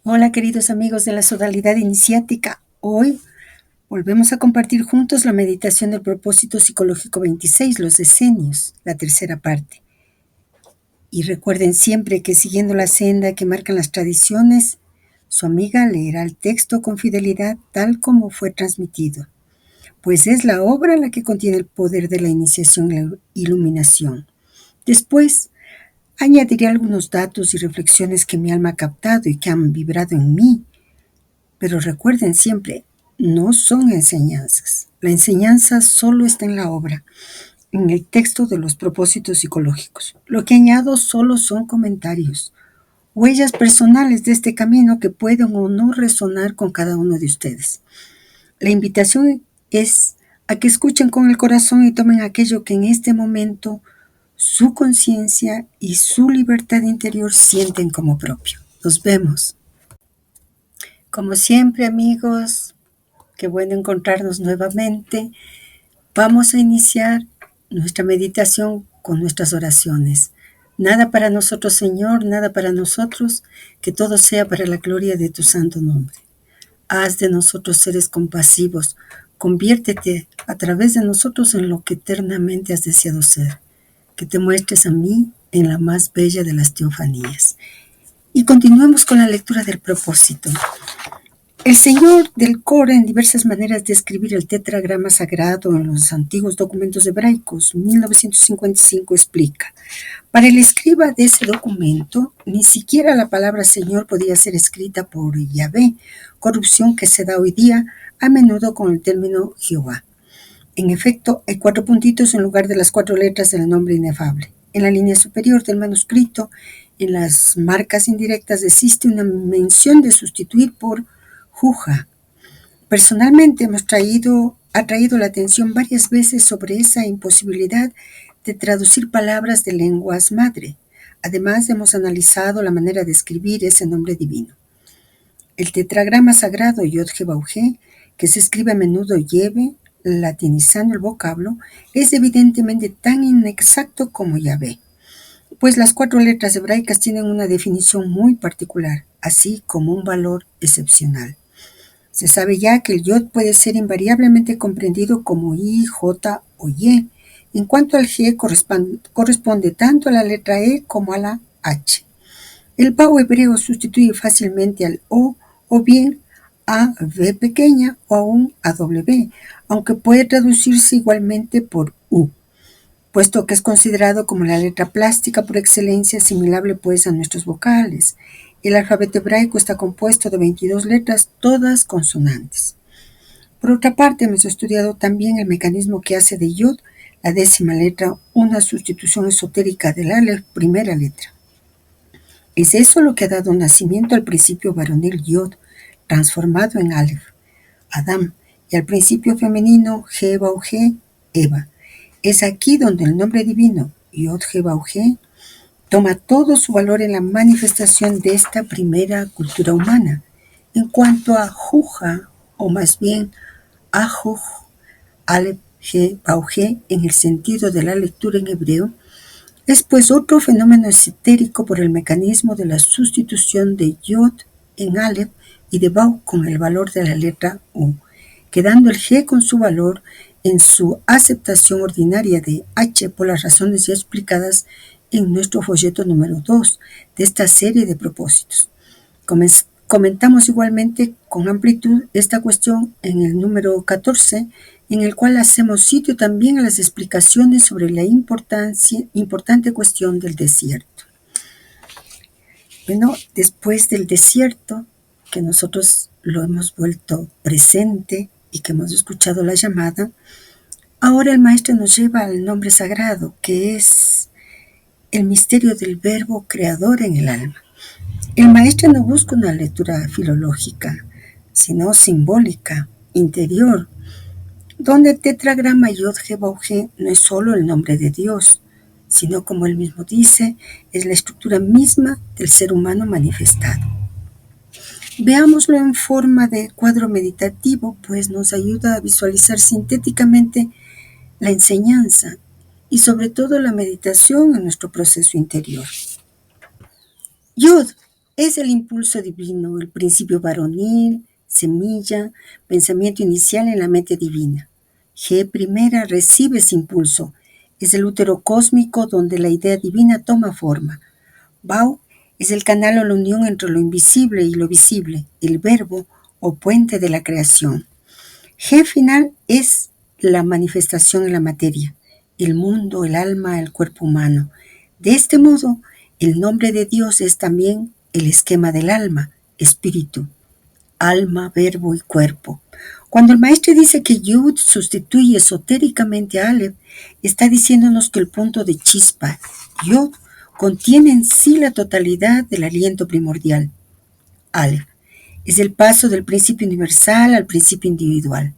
Hola queridos amigos de la Sodalidad Iniciática. Hoy volvemos a compartir juntos la meditación del propósito psicológico 26, los decenios, la tercera parte. Y recuerden siempre que siguiendo la senda que marcan las tradiciones, su amiga leerá el texto con fidelidad tal como fue transmitido, pues es la obra la que contiene el poder de la iniciación y la iluminación. Después, añadiré algunos datos y reflexiones que mi alma ha captado y que han vibrado en mí. Pero recuerden siempre, no son enseñanzas. La enseñanza solo está en la obra, en el texto de los propósitos psicológicos. Lo que añado solo son comentarios, huellas personales de este camino que pueden o no resonar con cada uno de ustedes. La invitación es a que escuchen con el corazón y tomen aquello que en este momento su conciencia y su libertad interior sienten como propio. Nos vemos. Como siempre, amigos, qué bueno encontrarnos nuevamente. Vamos a iniciar nuestra meditación con nuestras oraciones. Nada para nosotros, Señor, nada para nosotros, que todo sea para la gloria de tu santo nombre. Haz de nosotros seres compasivos. Conviértete a través de nosotros en lo que eternamente has deseado ser. Que te muestres a mí en la más bella de las teofanías. Y continuemos con la lectura del propósito. El señor del Cora, en diversas maneras de escribir el tetragrama sagrado en los antiguos documentos hebraicos, 1955, explica: para el escriba de ese documento, ni siquiera la palabra Señor podía ser escrita por Yahvé, corrupción que se da hoy día a menudo con el término Jehová. En efecto, hay 4 puntitos en lugar de las 4 letras del nombre inefable. En la línea superior del manuscrito, en las marcas indirectas, existe una mención de sustituir por Juja. Personalmente ha traído la atención varias veces sobre esa imposibilidad de traducir palabras de lenguas madre. Además, hemos analizado la manera de escribir ese nombre divino. El tetragrama sagrado Yod-He-Bauj, que se escribe a menudo Yeve, latinizando el vocablo, es evidentemente tan inexacto como Yahvé, pues las 4 letras hebraicas tienen una definición muy particular, así como un valor excepcional. Se sabe ya que el Yod puede ser invariablemente comprendido como I, J o Y, en cuanto al G corresponde tanto a la letra E como a la H. El Bau hebreo sustituye fácilmente al o bien a V pequeña o aún a W, aunque puede traducirse igualmente por U, puesto que es considerado como la letra plástica por excelencia, asimilable pues a nuestros vocales. El alfabeto hebraico está compuesto de 22 letras, todas consonantes. Por otra parte, hemos estudiado también el mecanismo que hace de Yod, la 10ª letra, una sustitución esotérica del Aleph, primera letra. Es eso lo que ha dado nacimiento al principio varonil Yod, transformado en Aleph, Adam, y al principio femenino He-Bauj, Eva. Es aquí donde el nombre divino, Yod-He-Bauj, toma todo su valor en la manifestación de esta primera cultura humana. En cuanto a Juja, o más bien Ajuj, Aleph, He, Bauj, en el sentido de la lectura en hebreo, es pues otro fenómeno esotérico por el mecanismo de la sustitución de Yod en Aleph y de Bau con el valor de la letra U, quedando el G con su valor en su aceptación ordinaria de H por las razones ya explicadas en nuestro folleto número 2 de esta serie de propósitos. Comentamos igualmente con amplitud esta cuestión en el número 14, en el cual hacemos sitio también a las explicaciones sobre la importante cuestión del desierto. Bueno, después del desierto, que nosotros lo hemos vuelto presente y que hemos escuchado la llamada, ahora el maestro nos lleva al nombre sagrado, que es el misterio del verbo creador en el alma. El maestro no busca una lectura filológica, sino simbólica, interior, donde el tetragrama Yod-He-Bauj no es solo el nombre de Dios, sino, como él mismo dice, es la estructura misma del ser humano manifestado. Veámoslo en forma de cuadro meditativo, pues nos ayuda a visualizar sintéticamente la enseñanza y sobre todo la meditación en nuestro proceso interior. Yod Es el impulso divino, el principio varonil, semilla, pensamiento inicial en la mente divina. G primera recibe ese impulso. Es el útero cósmico donde la idea divina toma forma. Bau es el canal o la unión entre lo invisible y lo visible, el verbo o puente de la creación. G final es la manifestación en la materia, el mundo, el alma, el cuerpo humano. De este modo, el nombre de Dios es también el esquema del alma, espíritu, alma, verbo y cuerpo. Cuando el maestro dice que Yud sustituye esotéricamente a Aleph, está diciéndonos que el punto de chispa, Yod, contiene en sí la totalidad del aliento primordial. Aleph es el paso del principio universal al principio individual.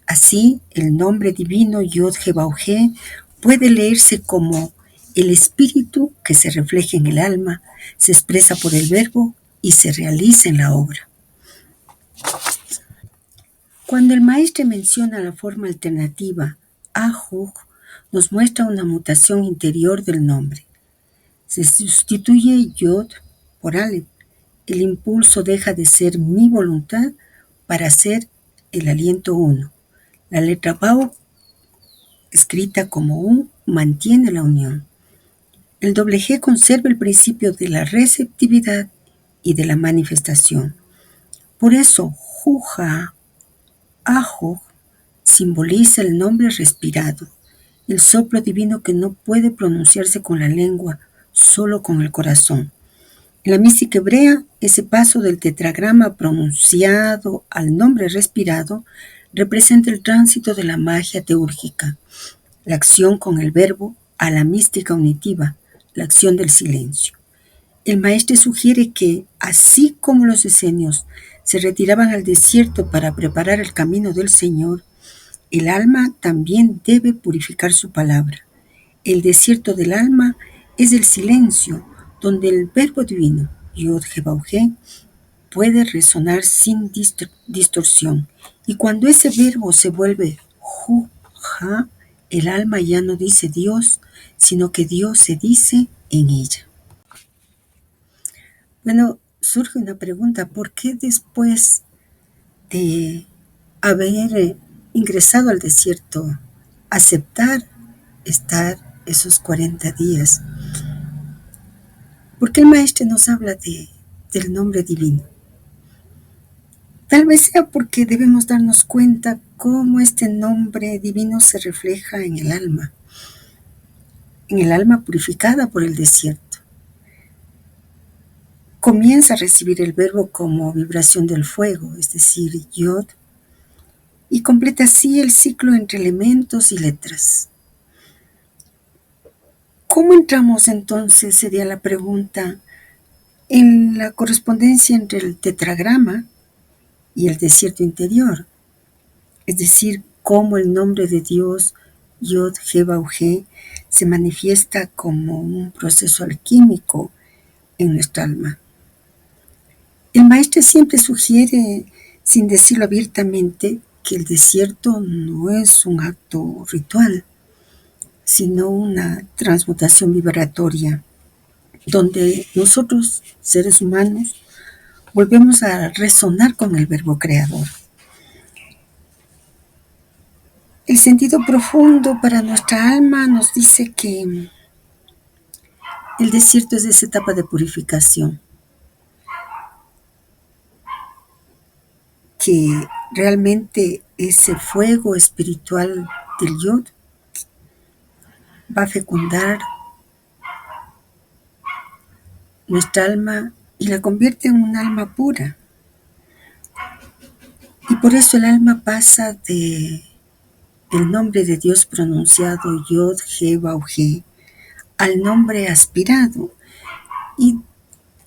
Así, el nombre divino Yod-He-Bauj puede leerse como el espíritu que se refleja en el alma, se expresa por el verbo y se realiza en la obra. Cuando el maestro menciona la forma alternativa, Ajuj, nos muestra una mutación interior del nombre. Se sustituye Yod por Aleph. El impulso deja de ser mi voluntad para ser el aliento uno. La letra Bau, escrita como U, mantiene la unión. El doble G conserva el principio de la receptividad y de la manifestación. Por eso, Juja, Ajo, simboliza el nombre respirado, el soplo divino que no puede pronunciarse con la lengua, solo con el corazón. En la mística hebrea, ese paso del tetragrama pronunciado al nombre respirado representa el tránsito de la magia teúrgica, la acción con el verbo a la mística unitiva, la acción del silencio. El maestro sugiere que, así como los esenios se retiraban al desierto para preparar el camino del Señor, el alma también debe purificar su palabra. El desierto del alma es el silencio, donde el verbo divino, Yod-He-Bauj, puede resonar sin distorsión. Y cuando ese verbo se vuelve Ju-Ja, el alma ya no dice Dios, sino que Dios se dice en ella. Bueno, surge una pregunta, ¿por qué después de haber ingresado al desierto, aceptar estar esos 40 días? ¿Por qué el maestro nos habla del nombre divino? Tal vez sea porque debemos darnos cuenta cómo este nombre divino se refleja en el alma purificada por el desierto. Comienza a recibir el verbo como vibración del fuego, es decir, Yod, y completa así el ciclo entre elementos y letras. ¿Cómo entramos entonces, sería la pregunta, en la correspondencia entre el tetragrama y el desierto interior? Es decir, cómo el nombre de Dios, Yod-He-Bauj, se manifiesta como un proceso alquímico en nuestra alma. El maestro siempre sugiere, sin decirlo abiertamente, que el desierto no es un acto ritual, sino una transmutación vibratoria, donde nosotros, seres humanos, volvemos a resonar con el verbo creador. El sentido profundo para nuestra alma nos dice que el desierto es esa etapa de purificación, que realmente ese fuego espiritual del Yod va a fecundar nuestra alma y la convierte en un alma pura. Y por eso el alma pasa del nombre de Dios pronunciado Yod-He-Bauj al nombre aspirado. Y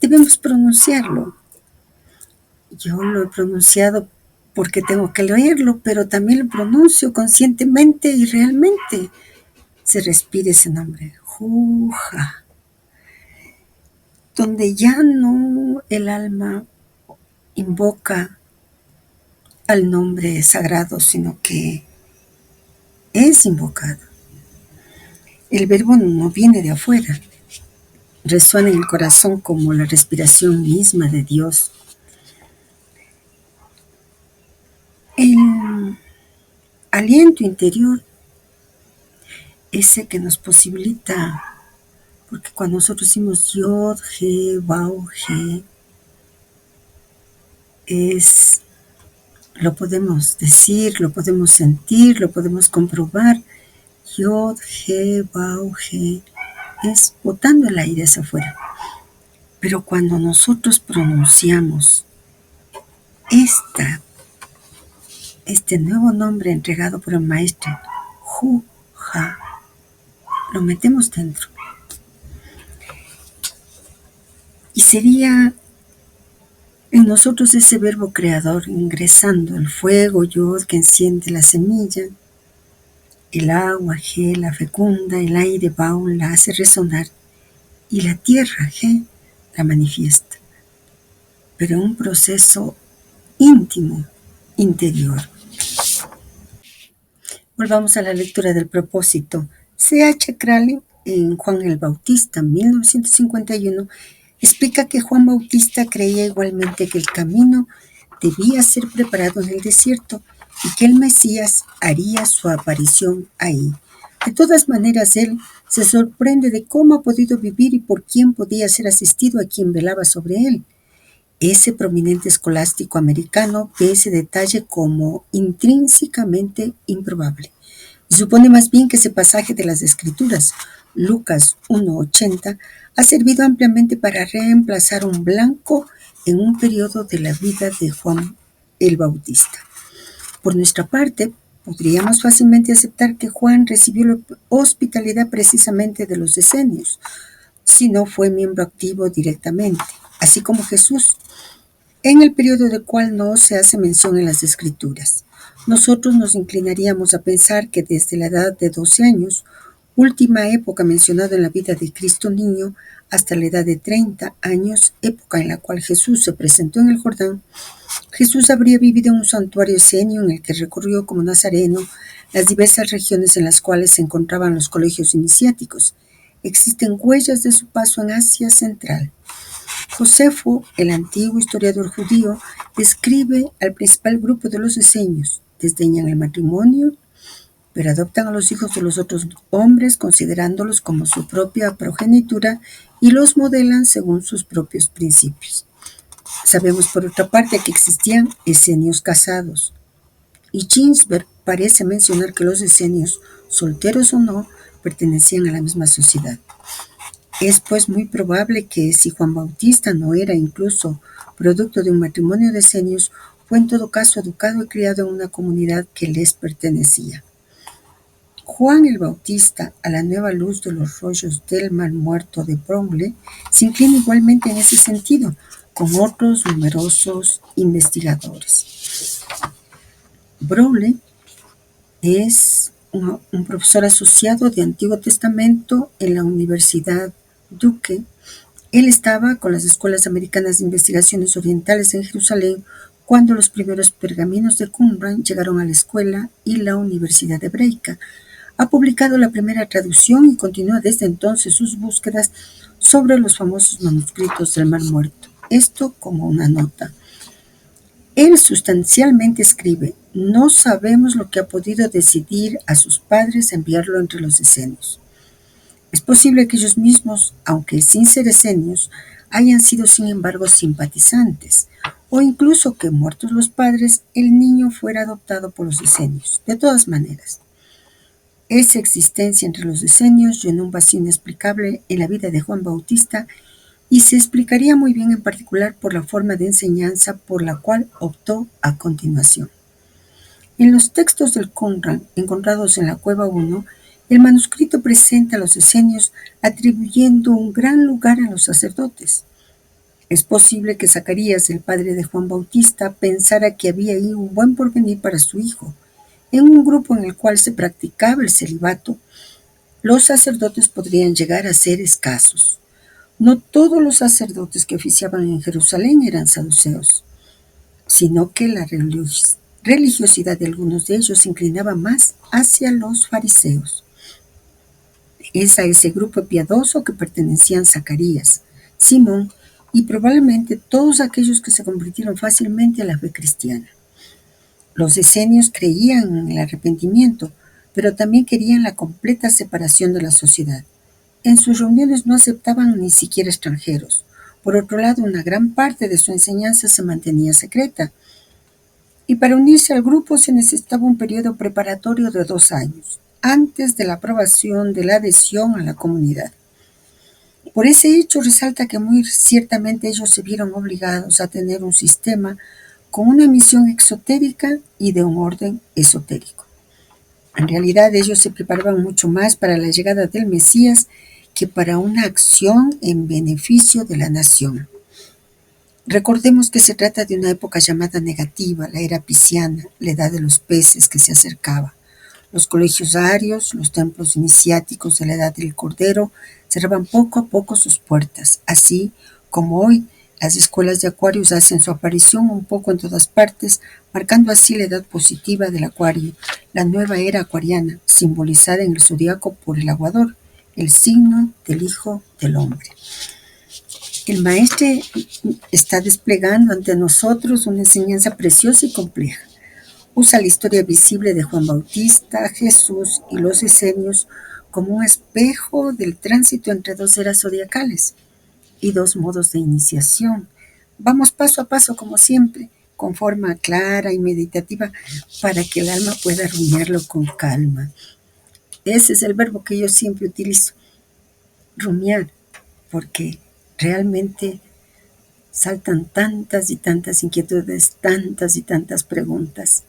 debemos pronunciarlo. Yo lo he pronunciado porque tengo que leerlo, pero también lo pronuncio conscientemente y realmente se respira ese nombre, Juja, donde ya no el alma invoca al nombre sagrado, sino que es invocado. El verbo no viene de afuera, resuena en el corazón como la respiración misma de Dios. El aliento interior, ese que nos posibilita, porque cuando nosotros decimos Yod, He, Vau, He, lo podemos decir, lo podemos sentir, lo podemos comprobar. Yod, He, Vau, He, es botando el aire hacia afuera. Pero cuando nosotros pronunciamos este nuevo nombre entregado por el maestro, Hu, Ha, lo metemos dentro. Y sería en nosotros ese verbo creador ingresando el fuego, Yod, que enciende la semilla, el agua, He, la fecunda, el aire, Vau, la hace resonar, y la tierra, He, la manifiesta. Pero un proceso íntimo, interior. Volvamos a la lectura del propósito. C.H. Crowley, en Juan el Bautista, 1951, explica que Juan Bautista creía igualmente que el camino debía ser preparado en el desierto y que el Mesías haría su aparición ahí. De todas maneras, él se sorprende de cómo ha podido vivir y por quién podía ser asistido a quien velaba sobre él. Ese prominente escolástico americano ve ese detalle como intrínsecamente improbable y supone más bien que ese pasaje de las Escrituras, Lucas 1:80, ha servido ampliamente para reemplazar un blanco en un periodo de la vida de Juan el Bautista. Por nuestra parte, podríamos fácilmente aceptar que Juan recibió la hospitalidad precisamente de los esenios, si no fue miembro activo directamente, así como Jesús, en el periodo del cual no se hace mención en las Escrituras. Nosotros nos inclinaríamos a pensar que desde la edad de 12 años, última época mencionada en la vida de Cristo niño, hasta la edad de 30 años, época en la cual Jesús se presentó en el Jordán, Jesús habría vivido en un santuario esenio en el que recorrió como nazareno las diversas regiones en las cuales se encontraban los colegios iniciáticos. Existen huellas de su paso en Asia Central. Josefo, el antiguo historiador judío, describe al principal grupo de los esenios. Desdeñan el matrimonio, pero adoptan a los hijos de los otros hombres considerándolos como su propia progenitura y los modelan según sus propios principios. Sabemos por otra parte que existían esenios casados, y Ginsberg parece mencionar que los esenios, solteros o no, pertenecían a la misma sociedad. Es pues muy probable que si Juan Bautista no era incluso producto de un matrimonio de esenios, fue en todo caso educado y criado en una comunidad que les pertenecía. Juan el Bautista, a la nueva luz de los rollos del Mar Muerto de Bromley, se inclina igualmente en ese sentido, con otros numerosos investigadores. Bromley es un profesor asociado de Antiguo Testamento en la Universidad Duke. Él estaba con las escuelas americanas de investigaciones orientales en Jerusalén cuando los primeros pergaminos de Qumran llegaron a la escuela y la Universidad Hebreica. Ha publicado la primera traducción y continúa desde entonces sus búsquedas sobre los famosos manuscritos del Mar Muerto. Esto como una nota. Él sustancialmente escribe: no sabemos lo que ha podido decidir a sus padres enviarlo entre los esenios. Es posible que ellos mismos, aunque sin ser esenios, hayan sido sin embargo simpatizantes, o incluso que, muertos los padres, el niño fuera adoptado por los esenios. De todas maneras, esa existencia entre los esenios llenó un vacío inexplicable en la vida de Juan Bautista y se explicaría muy bien en particular por la forma de enseñanza por la cual optó a continuación. En los textos del Qumran encontrados en la Cueva 1, el manuscrito presenta a los esenios atribuyendo un gran lugar a los sacerdotes. Es posible que Zacarías, el padre de Juan Bautista, pensara que había ahí un buen porvenir para su hijo. En un grupo en el cual se practicaba el celibato, los sacerdotes podrían llegar a ser escasos. No todos los sacerdotes que oficiaban en Jerusalén eran saduceos, sino que la religiosidad de algunos de ellos se inclinaba más hacia los fariseos. Es a ese grupo piadoso que pertenecían Zacarías, Simón y probablemente todos aquellos que se convirtieron fácilmente a la fe cristiana. Los esenios creían en el arrepentimiento, pero también querían la completa separación de la sociedad. En sus reuniones no aceptaban ni siquiera extranjeros. Por otro lado, una gran parte de su enseñanza se mantenía secreta. Y para unirse al grupo se necesitaba un periodo preparatorio de 2 años, antes de la aprobación de la adhesión a la comunidad. Por ese hecho resalta que muy ciertamente ellos se vieron obligados a tener un sistema con una misión exotérica y de un orden esotérico. En realidad ellos se preparaban mucho más para la llegada del Mesías que para una acción en beneficio de la nación. Recordemos que se trata de una época llamada negativa, la era pisciana, la edad de los peces que se acercaba. Los colegios arios, los templos iniciáticos de la edad del Cordero, cerraban poco a poco sus puertas, así como hoy las escuelas de acuarios hacen su aparición un poco en todas partes, marcando así la edad positiva del acuario, la nueva era acuariana, simbolizada en el zodiaco por el aguador, el signo del Hijo del Hombre. El Maestre está desplegando ante nosotros una enseñanza preciosa y compleja. Usa la historia visible de Juan Bautista, Jesús y los esenios como un espejo del tránsito entre dos eras zodiacales y dos modos de iniciación. Vamos paso a paso como siempre, con forma clara y meditativa para que el alma pueda rumiarlo con calma. Ese es el verbo que yo siempre utilizo, rumiar, porque realmente saltan tantas y tantas inquietudes, tantas y tantas preguntas.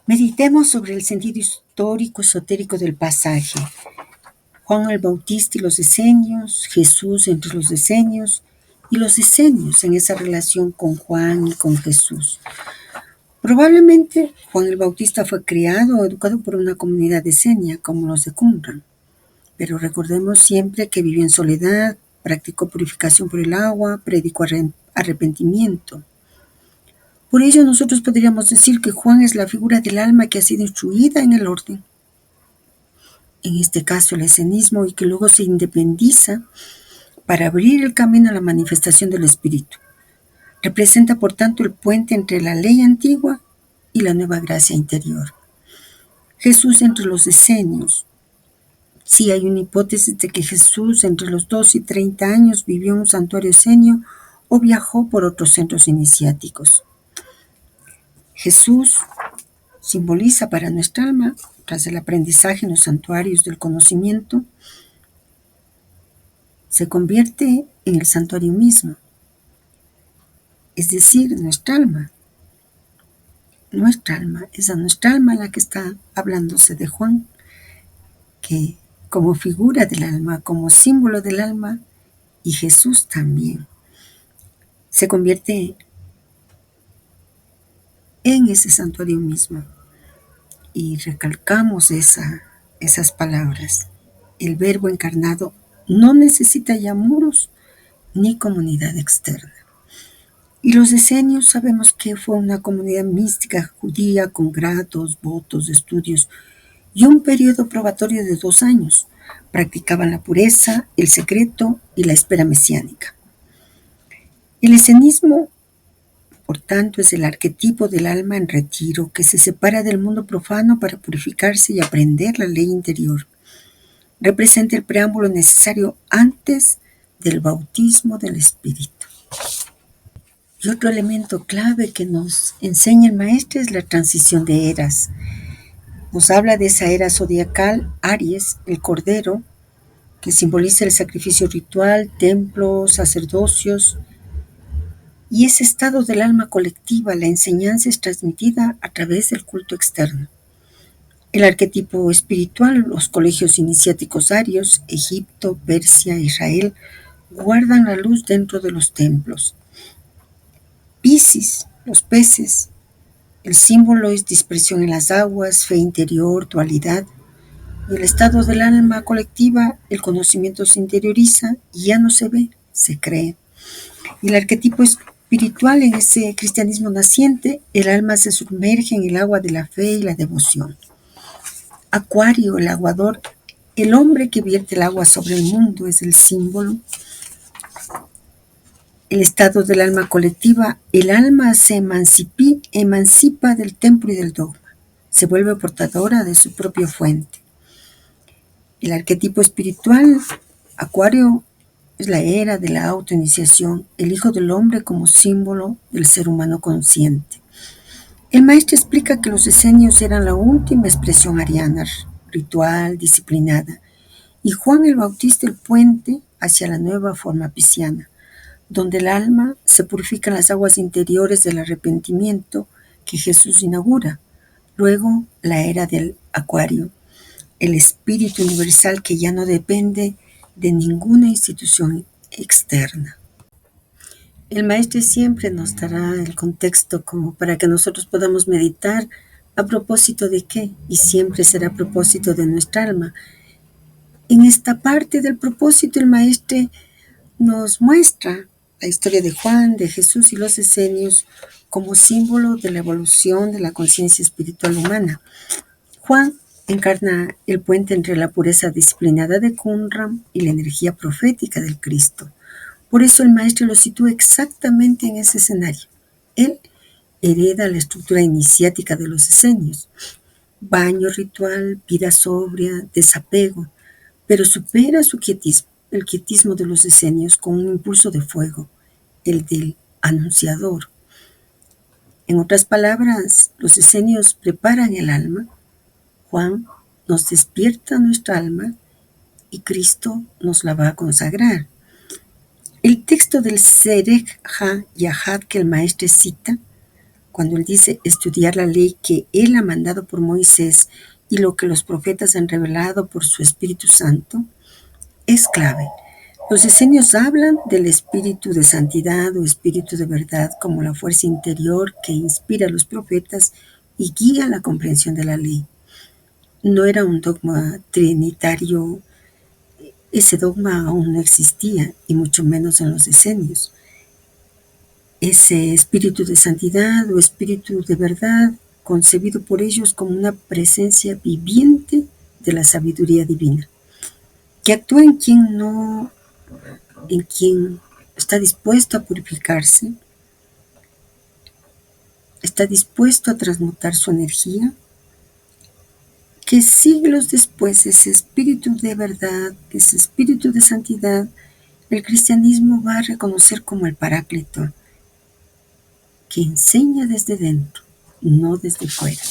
Meditemos sobre el sentido histórico esotérico del pasaje. Juan el Bautista y los esenios, Jesús entre los esenios y los esenios en esa relación con Juan y con Jesús. Probablemente Juan el Bautista fue criado o educado por una comunidad esenia como los de Qumran, pero recordemos siempre que vivió en soledad, practicó purificación por el agua, predicó arrepentimiento. Por ello nosotros podríamos decir que Juan es la figura del alma que ha sido instruida en el orden. En este caso el esenismo y que luego se independiza para abrir el camino a la manifestación del Espíritu. Representa por tanto el puente entre la ley antigua y la nueva gracia interior. Jesús entre los esenios. Sí hay una hipótesis de que Jesús entre los 2 y 30 años vivió en un santuario esenio o viajó por otros centros iniciáticos. Jesús simboliza para nuestra alma, tras el aprendizaje en los santuarios del conocimiento, se convierte en el santuario mismo, es decir, nuestra alma. Nuestra alma, es a nuestra alma la que está hablándose de Juan, que como figura del alma, como símbolo del alma, y Jesús también, se convierte en ese santuario mismo. Y recalcamos esas palabras. El Verbo encarnado no necesita ya muros ni comunidad externa. Y los esenios sabemos que fue una comunidad mística judía con grados, votos, estudios y un periodo probatorio de 2 años. Practicaban la pureza, el secreto y la espera mesiánica. El esenismo, por tanto, es el arquetipo del alma en retiro que se separa del mundo profano para purificarse y aprender la ley interior. Representa el preámbulo necesario antes del bautismo del Espíritu. Y otro elemento clave que nos enseña el Maestro es la transición de eras. Nos habla de esa era zodiacal, Aries, el Cordero, que simboliza el sacrificio ritual, templos, sacerdocios, y ese estado del alma colectiva, la enseñanza es transmitida a través del culto externo. El arquetipo espiritual, los colegios iniciáticos arios, Egipto, Persia, Israel, guardan la luz dentro de los templos. Piscis, los peces, el símbolo es dispersión en las aguas, fe interior, dualidad. Y el estado del alma colectiva, el conocimiento se interioriza y ya no se ve, se cree. Y el arquetipo espiritual en ese cristianismo naciente, el alma se sumerge en el agua de la fe y la devoción. Acuario, el aguador, El hombre que vierte el agua sobre el mundo es el símbolo, el estado del alma colectiva. El alma se emancipa del templo y del dogma, se vuelve portadora de su propia fuente. El arquetipo espiritual, Acuario, es la era de la autoiniciación, el Hijo del Hombre como símbolo del ser humano consciente. El maestro explica que los esenios eran la última expresión ariana, ritual, disciplinada, y Juan el Bautista el puente hacia la nueva forma pisciana, donde el alma se purifica en las aguas interiores del arrepentimiento que Jesús inaugura. Luego, la era del Acuario, el espíritu universal que ya no depende de ninguna institución externa. El maestro siempre nos dará el contexto como para que nosotros podamos meditar a propósito de qué, y siempre será a propósito de nuestra alma. En esta parte del propósito el maestro nos muestra la historia de Juan, de Jesús y los esenios como símbolo de la evolución de la conciencia espiritual humana. Juan encarna el puente entre la pureza disciplinada de Qumran y la energía profética del Cristo. Por eso el maestro lo sitúa exactamente en ese escenario. Él hereda la estructura iniciática de los esenios: baño ritual, vida sobria, desapego, pero supera el quietismo de los esenios con un impulso de fuego, el del anunciador. En otras palabras, los esenios preparan el alma, Juan nos despierta nuestra alma y Cristo nos la va a consagrar. El texto del Serech Ha-Yahad que el maestro cita, cuando él dice estudiar la ley que él ha mandado por Moisés y lo que los profetas han revelado por su Espíritu Santo, es clave. Los esenios hablan del espíritu de santidad o espíritu de verdad como la fuerza interior que inspira a los profetas y guía la comprensión de la ley. No era un dogma trinitario, ese dogma aún no existía, y mucho menos en los esenios. Ese espíritu de santidad o espíritu de verdad, concebido por ellos como una presencia viviente de la sabiduría divina, que actúa en quien está dispuesto a purificarse, está dispuesto a transmutar su energía, que siglos después ese espíritu de verdad, ese espíritu de santidad, el cristianismo va a reconocer como el Paráclito, que enseña desde dentro, no desde fuera.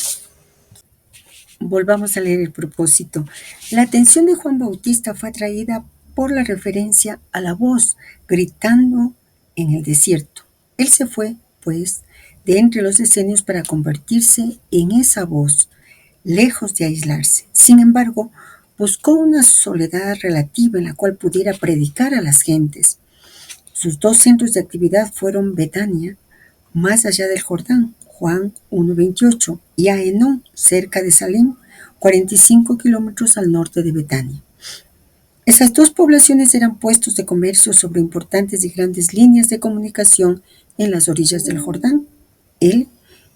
Volvamos a leer el propósito. La atención de Juan Bautista fue atraída por la referencia a la voz gritando en el desierto. Él se fue, pues, de entre los esenios para convertirse en esa voz, lejos de aislarse. Sin embargo, buscó una soledad relativa en la cual pudiera predicar a las gentes. Sus dos centros de actividad fueron Betania, más allá del Jordán, Juan 1:28, y Aenón, cerca de Salim, 45 kilómetros al norte de Betania. Esas dos poblaciones eran puestos de comercio sobre importantes y grandes líneas de comunicación en las orillas del Jordán. Él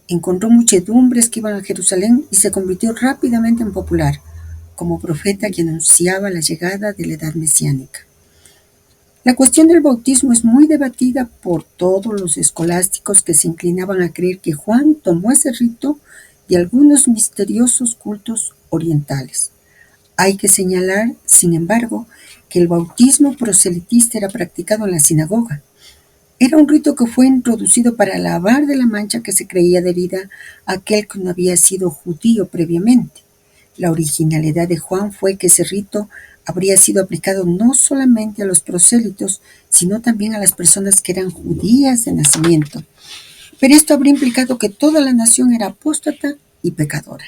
encontró muchedumbres que iban a Jerusalén y se convirtió rápidamente en popular, como profeta que anunciaba la llegada de la edad mesiánica. La cuestión del bautismo es muy debatida por todos los escolásticos que se inclinaban a creer que Juan tomó ese rito de algunos misteriosos cultos orientales. Hay que señalar, sin embargo, que el bautismo proselitista era practicado en la sinagoga. Era un rito que fue introducido para lavar de la mancha que se creía adherida a aquel que no había sido judío previamente. La originalidad de Juan fue que ese rito habría sido aplicado no solamente a los prosélitos, sino también a las personas que eran judías de nacimiento. Pero esto habría implicado que toda la nación era apóstata y pecadora.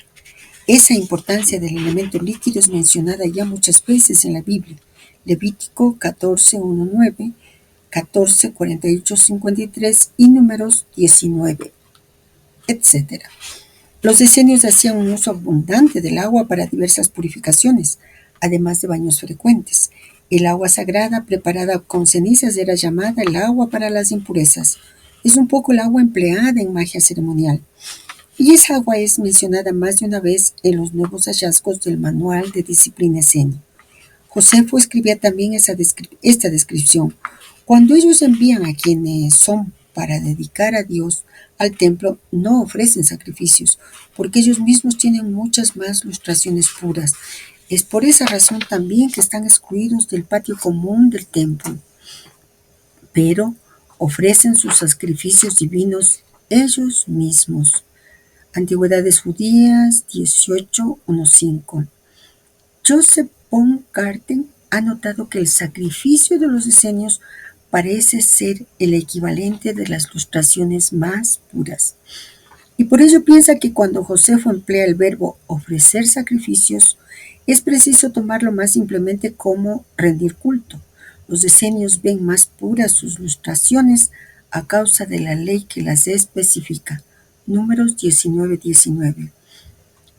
Esa importancia del elemento líquido es mencionada ya muchas veces en la Biblia. Levítico 14:1-9, 14:48-53 y Números 19, etc. Los esenios hacían un uso abundante del agua para diversas purificaciones, además de baños frecuentes. El agua sagrada preparada con cenizas era llamada el agua para las impurezas. Es un poco el agua empleada en magia ceremonial. Y esa agua es mencionada más de una vez en los nuevos hallazgos del Manual de Disciplina Esenio. Josefo escribía también esta descripción. Cuando ellos envían a quienes son para dedicar a Dios al templo, no ofrecen sacrificios, porque ellos mismos tienen muchas más lustraciones puras. Es por esa razón también que están excluidos del patio común del templo, pero ofrecen sus sacrificios divinos ellos mismos. Antigüedades Judías 18:15. Joseph von Garten ha notado que el sacrificio de los esenios parece ser el equivalente de las lustraciones más puras. Y por ello piensa que cuando Josefo emplea el verbo ofrecer sacrificios, es preciso tomarlo más simplemente como rendir culto. Los esenios ven más puras sus lustraciones a causa de la ley que las especifica. Números 19:19.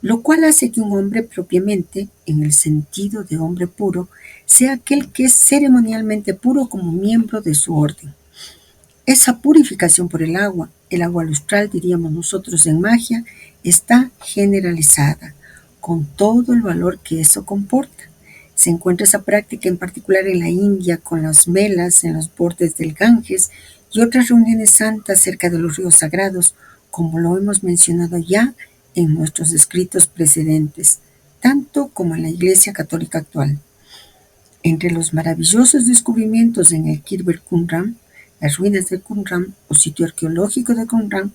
Lo cual hace que un hombre propiamente, en el sentido de hombre puro, sea aquel que es ceremonialmente puro como miembro de su orden. Esa purificación por el agua lustral, diríamos nosotros en magia, está generalizada, con todo el valor que eso comporta. Se encuentra esa práctica en particular en la India, con las melas en los bordes del Ganges y otras reuniones santas cerca de los ríos sagrados, como lo hemos mencionado ya en nuestros escritos precedentes, tanto como en la Iglesia Católica actual. Entre los maravillosos descubrimientos en el Kirber Qumran, las ruinas de Qumran o sitio arqueológico de Qumran,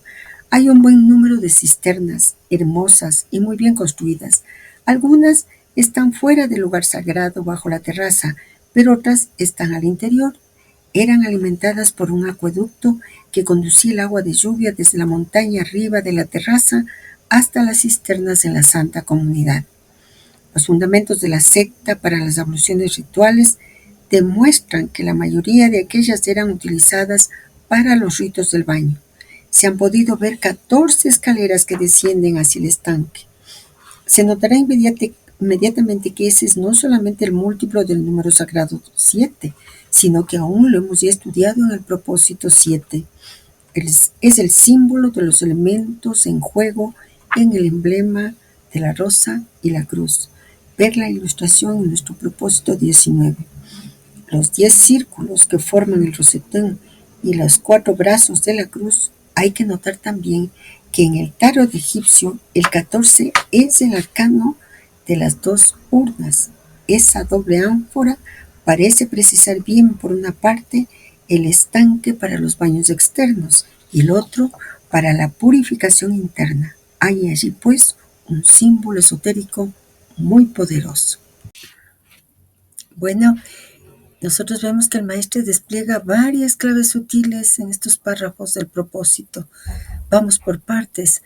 hay un buen número de cisternas, hermosas y muy bien construidas. Algunas están fuera del lugar sagrado bajo la terraza, pero otras están al interior. Eran alimentadas por un acueducto que conducía el agua de lluvia desde la montaña arriba de la terraza hasta las cisternas en la Santa Comunidad. Los fundamentos de la secta para las abluciones rituales demuestran que la mayoría de aquellas eran utilizadas para los ritos del baño. Se han podido ver 14 escaleras que descienden hacia el estanque. Se notará inmediatamente que ese es no solamente el múltiplo del número sagrado 7, sino que aún lo hemos ya estudiado en el propósito 7. Es el símbolo de los elementos en juego en el emblema de la rosa y la cruz. Ver la ilustración en nuestro propósito 19. Los 10 círculos que forman el rosetón y los 4 brazos de la cruz. Hay que notar también que en el tarot egipcio el 14 es el arcano de las 2 urnas. Esa doble ánfora parece precisar bien, por una parte, el estanque para los baños externos y el otro para la purificación interna. Hay allí, pues, un símbolo esotérico muy poderoso. Bueno, nosotros vemos que el maestro despliega varias claves sutiles en estos párrafos del propósito. Vamos por partes.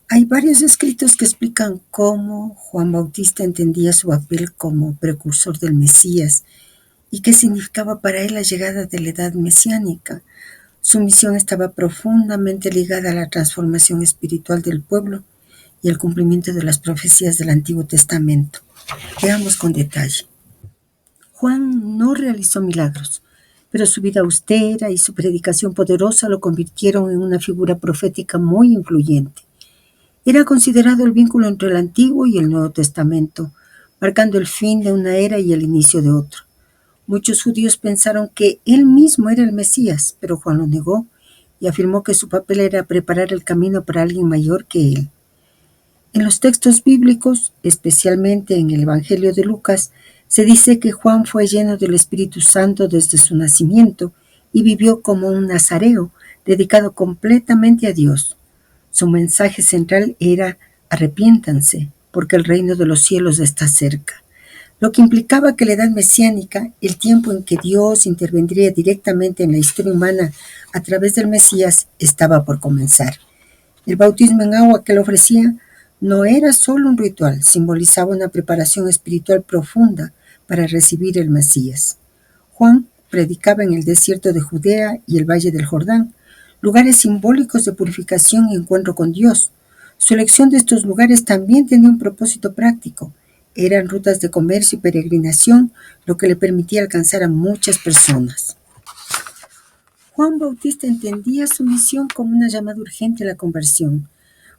Hay varios escritos que explican cómo Juan Bautista entendía su papel como precursor del Mesías y qué significaba para él la llegada de la edad mesiánica. Su misión estaba profundamente ligada a la transformación espiritual del pueblo y el cumplimiento de las profecías del Antiguo Testamento. Veamos con detalle. Juan no realizó milagros, pero su vida austera y su predicación poderosa lo convirtieron en una figura profética muy influyente. Era considerado el vínculo entre el Antiguo y el Nuevo Testamento, marcando el fin de una era y el inicio de otra. Muchos judíos pensaron que él mismo era el Mesías, pero Juan lo negó y afirmó que su papel era preparar el camino para alguien mayor que él. En los textos bíblicos, especialmente en el Evangelio de Lucas, se dice que Juan fue lleno del Espíritu Santo desde su nacimiento y vivió como un nazareo, dedicado completamente a Dios. Su mensaje central era: arrepiéntanse, porque el reino de los cielos está cerca, lo que implicaba que la edad mesiánica, el tiempo en que Dios intervendría directamente en la historia humana a través del Mesías, estaba por comenzar. El bautismo en agua que él ofrecía no era solo un ritual, simbolizaba una preparación espiritual profunda para recibir el Mesías. Juan predicaba en el desierto de Judea y el valle del Jordán, lugares simbólicos de purificación y encuentro con Dios. Su elección de estos lugares también tenía un propósito práctico. Eran rutas de comercio y peregrinación, lo que le permitía alcanzar a muchas personas. Juan Bautista entendía su misión como una llamada urgente a la conversión,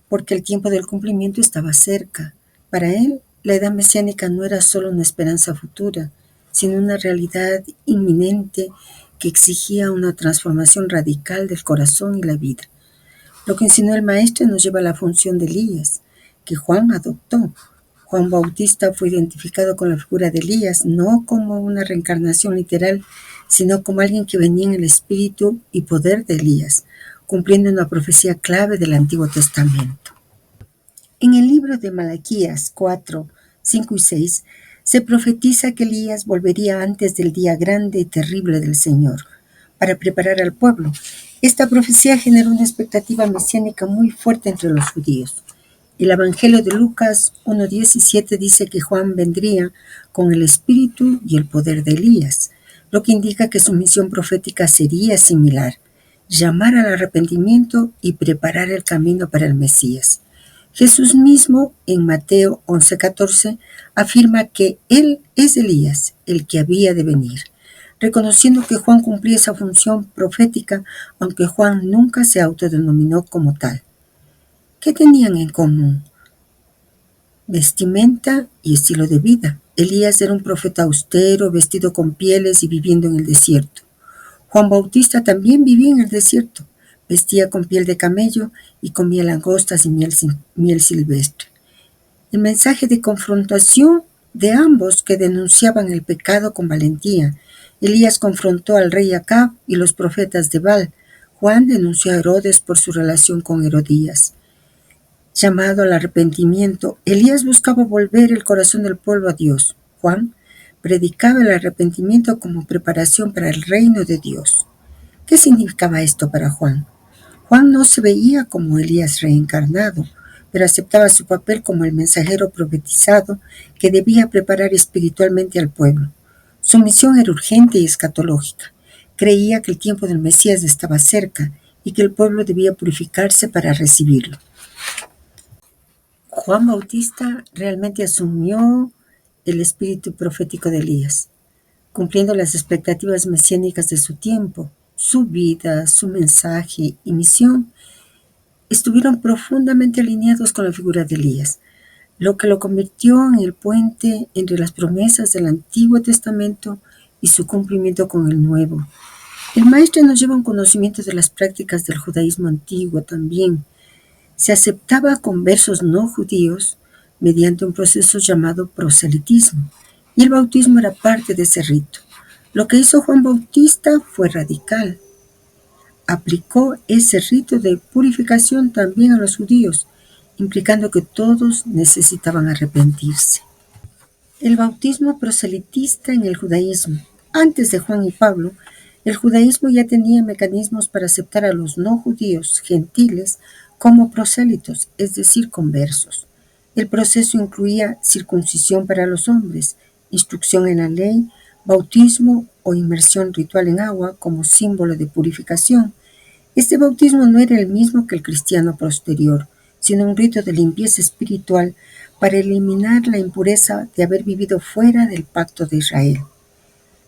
porque el tiempo del cumplimiento estaba cerca. Para él, la edad mesiánica no era solo una esperanza futura, sino una realidad inminente que exigía una transformación radical del corazón y la vida. Lo que enseñó el Maestro nos lleva a la función de Elías, que Juan adoptó. Juan Bautista fue identificado con la figura de Elías, no como una reencarnación literal, sino como alguien que venía en el espíritu y poder de Elías, cumpliendo una profecía clave del Antiguo Testamento. En el libro de Malaquías 4, 5 y 6, se profetiza que Elías volvería antes del día grande y terrible del Señor, para preparar al pueblo. Esta profecía generó una expectativa mesiánica muy fuerte entre los judíos. El Evangelio de Lucas 1:17 dice que Juan vendría con el espíritu y el poder de Elías, lo que indica que su misión profética sería similar: llamar al arrepentimiento y preparar el camino para el Mesías. Jesús mismo, en Mateo 11:14, afirma que Él es Elías, el que había de venir, reconociendo que Juan cumplía esa función profética, aunque Juan nunca se autodenominó como tal. ¿Qué tenían en común? Vestimenta y estilo de vida. Elías era un profeta austero, vestido con pieles y viviendo en el desierto. Juan Bautista también vivía en el desierto, vestía con piel de camello y comía langostas y miel silvestre. El mensaje de confrontación de ambos, que denunciaban el pecado con valentía. Elías confrontó al rey Acab y los profetas de Baal. Juan denunció a Herodes por su relación con Herodías. Llamado al arrepentimiento, Elías buscaba volver el corazón del pueblo a Dios. Juan predicaba el arrepentimiento como preparación para el reino de Dios. ¿Qué significaba esto para Juan? Juan no se veía como Elías reencarnado, pero aceptaba su papel como el mensajero profetizado que debía preparar espiritualmente al pueblo. Su misión era urgente y escatológica. Creía que el tiempo del Mesías estaba cerca y que el pueblo debía purificarse para recibirlo. Juan Bautista realmente asumió el espíritu profético de Elías, cumpliendo las expectativas mesiánicas de su tiempo. Su vida, su mensaje y misión estuvieron profundamente alineados con la figura de Elías, lo que lo convirtió en el puente entre las promesas del Antiguo Testamento y su cumplimiento con el Nuevo. El Maestro nos lleva un conocimiento de las prácticas del judaísmo antiguo también. Se aceptaba a conversos no judíos mediante un proceso llamado proselitismo, y el bautismo era parte de ese rito. Lo que hizo Juan Bautista fue radical. Aplicó ese rito de purificación también a los judíos, implicando que todos necesitaban arrepentirse. El bautismo proselitista en el judaísmo. Antes de Juan y Pablo, el judaísmo ya tenía mecanismos para aceptar a los no judíos gentiles como prosélitos, es decir, conversos. El proceso incluía circuncisión para los hombres, instrucción en la ley, bautismo o inmersión ritual en agua como símbolo de purificación. Este bautismo no era el mismo que el cristiano posterior, sino un rito de limpieza espiritual para eliminar la impureza de haber vivido fuera del pacto de Israel.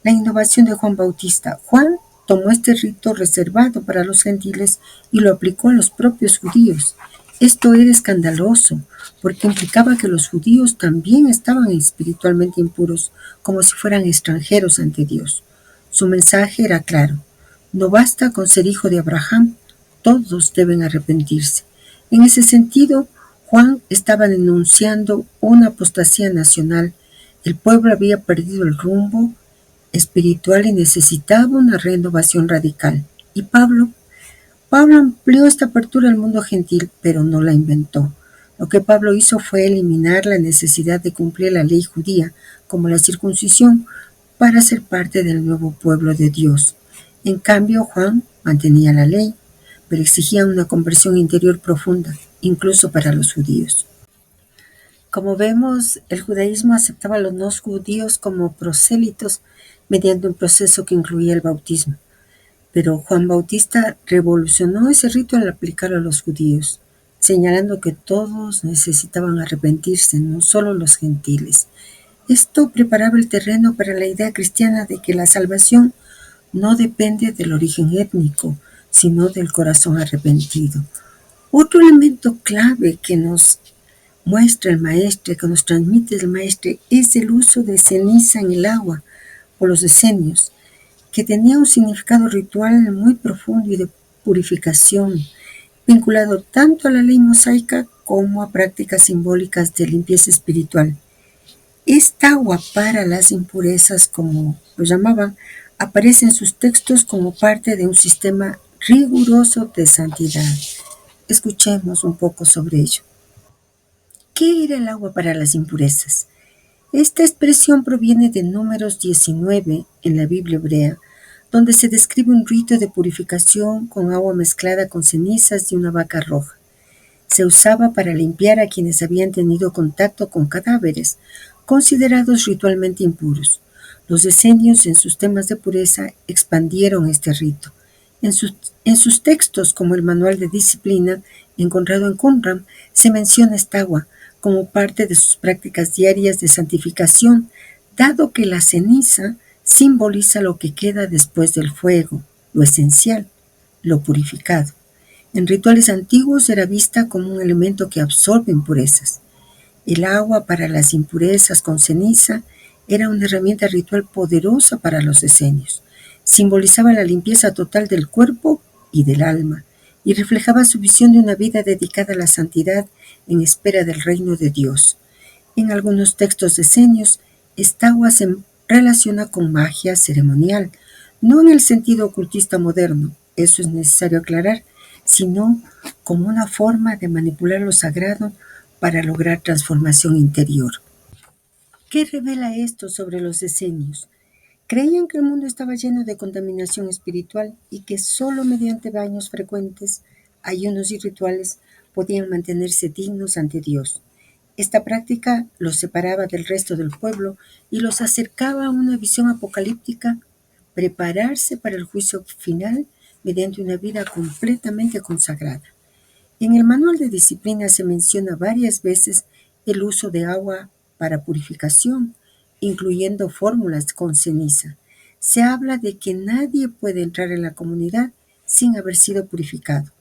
La innovación de Juan Bautista. Juan tomó este rito reservado para los gentiles y lo aplicó a los propios judíos. Esto era escandaloso, porque implicaba que los judíos también estaban espiritualmente impuros, como si fueran extranjeros ante Dios. Su mensaje era claro: no basta con ser hijo de Abraham, todos deben arrepentirse. En ese sentido, Juan estaba denunciando una apostasía nacional. El pueblo había perdido el rumbo espiritual y necesitaba una renovación radical. Y Pablo amplió esta apertura al mundo gentil, pero no la inventó. Lo que Pablo hizo fue eliminar la necesidad de cumplir la ley judía, como la circuncisión, para ser parte del nuevo pueblo de Dios. En cambio, Juan mantenía la ley, pero exigía una conversión interior profunda, incluso para los judíos. Como vemos, el judaísmo aceptaba a los no judíos como prosélitos mediante un proceso que incluía el bautismo. Pero Juan Bautista revolucionó ese rito al aplicarlo a los judíos, señalando que todos necesitaban arrepentirse, no solo los gentiles. Esto preparaba el terreno para la idea cristiana de que la salvación no depende del origen étnico, sino del corazón arrepentido. Otro elemento clave que nos muestra el maestre, que nos transmite el maestre, es el uso de ceniza en el agua o los decenios, que tenía un significado ritual muy profundo y de purificación, vinculado tanto a la ley mosaica como a prácticas simbólicas de limpieza espiritual. Esta agua para las impurezas, como lo llamaban, aparece en sus textos como parte de un sistema riguroso de santidad. Escuchemos un poco sobre ello. ¿Qué era el agua para las impurezas? Esta expresión proviene de Números 19 en la Biblia hebrea, donde se describe un rito de purificación con agua mezclada con cenizas de una vaca roja. Se usaba para limpiar a quienes habían tenido contacto con cadáveres, considerados ritualmente impuros. Los decenios, en sus temas de pureza, expandieron este rito. En sus textos, como el Manual de Disciplina, encontrado en Qumran, se menciona esta agua como parte de sus prácticas diarias de santificación, dado que la ceniza simboliza lo que queda después del fuego, lo esencial, lo purificado. En rituales antiguos era vista como un elemento que absorbe impurezas. El agua para las impurezas con ceniza era una herramienta ritual poderosa para los decenios. Simbolizaba la limpieza total del cuerpo y del alma, y reflejaba su visión de una vida dedicada a la santidad en espera del reino de Dios. En algunos textos decenios, esta agua se relaciona con magia ceremonial, no en el sentido ocultista moderno, eso es necesario aclarar, sino como una forma de manipular lo sagrado para lograr transformación interior. ¿Qué revela esto sobre los decenios? Creían que el mundo estaba lleno de contaminación espiritual y que solo mediante baños frecuentes, ayunos y rituales podían mantenerse dignos ante Dios. Esta práctica los separaba del resto del pueblo y los acercaba a una visión apocalíptica, prepararse para el juicio final mediante una vida completamente consagrada. En el Manual de Disciplina se menciona varias veces el uso de agua para purificación, incluyendo fórmulas con ceniza. Se habla de que nadie puede entrar en la comunidad sin haber sido purificado,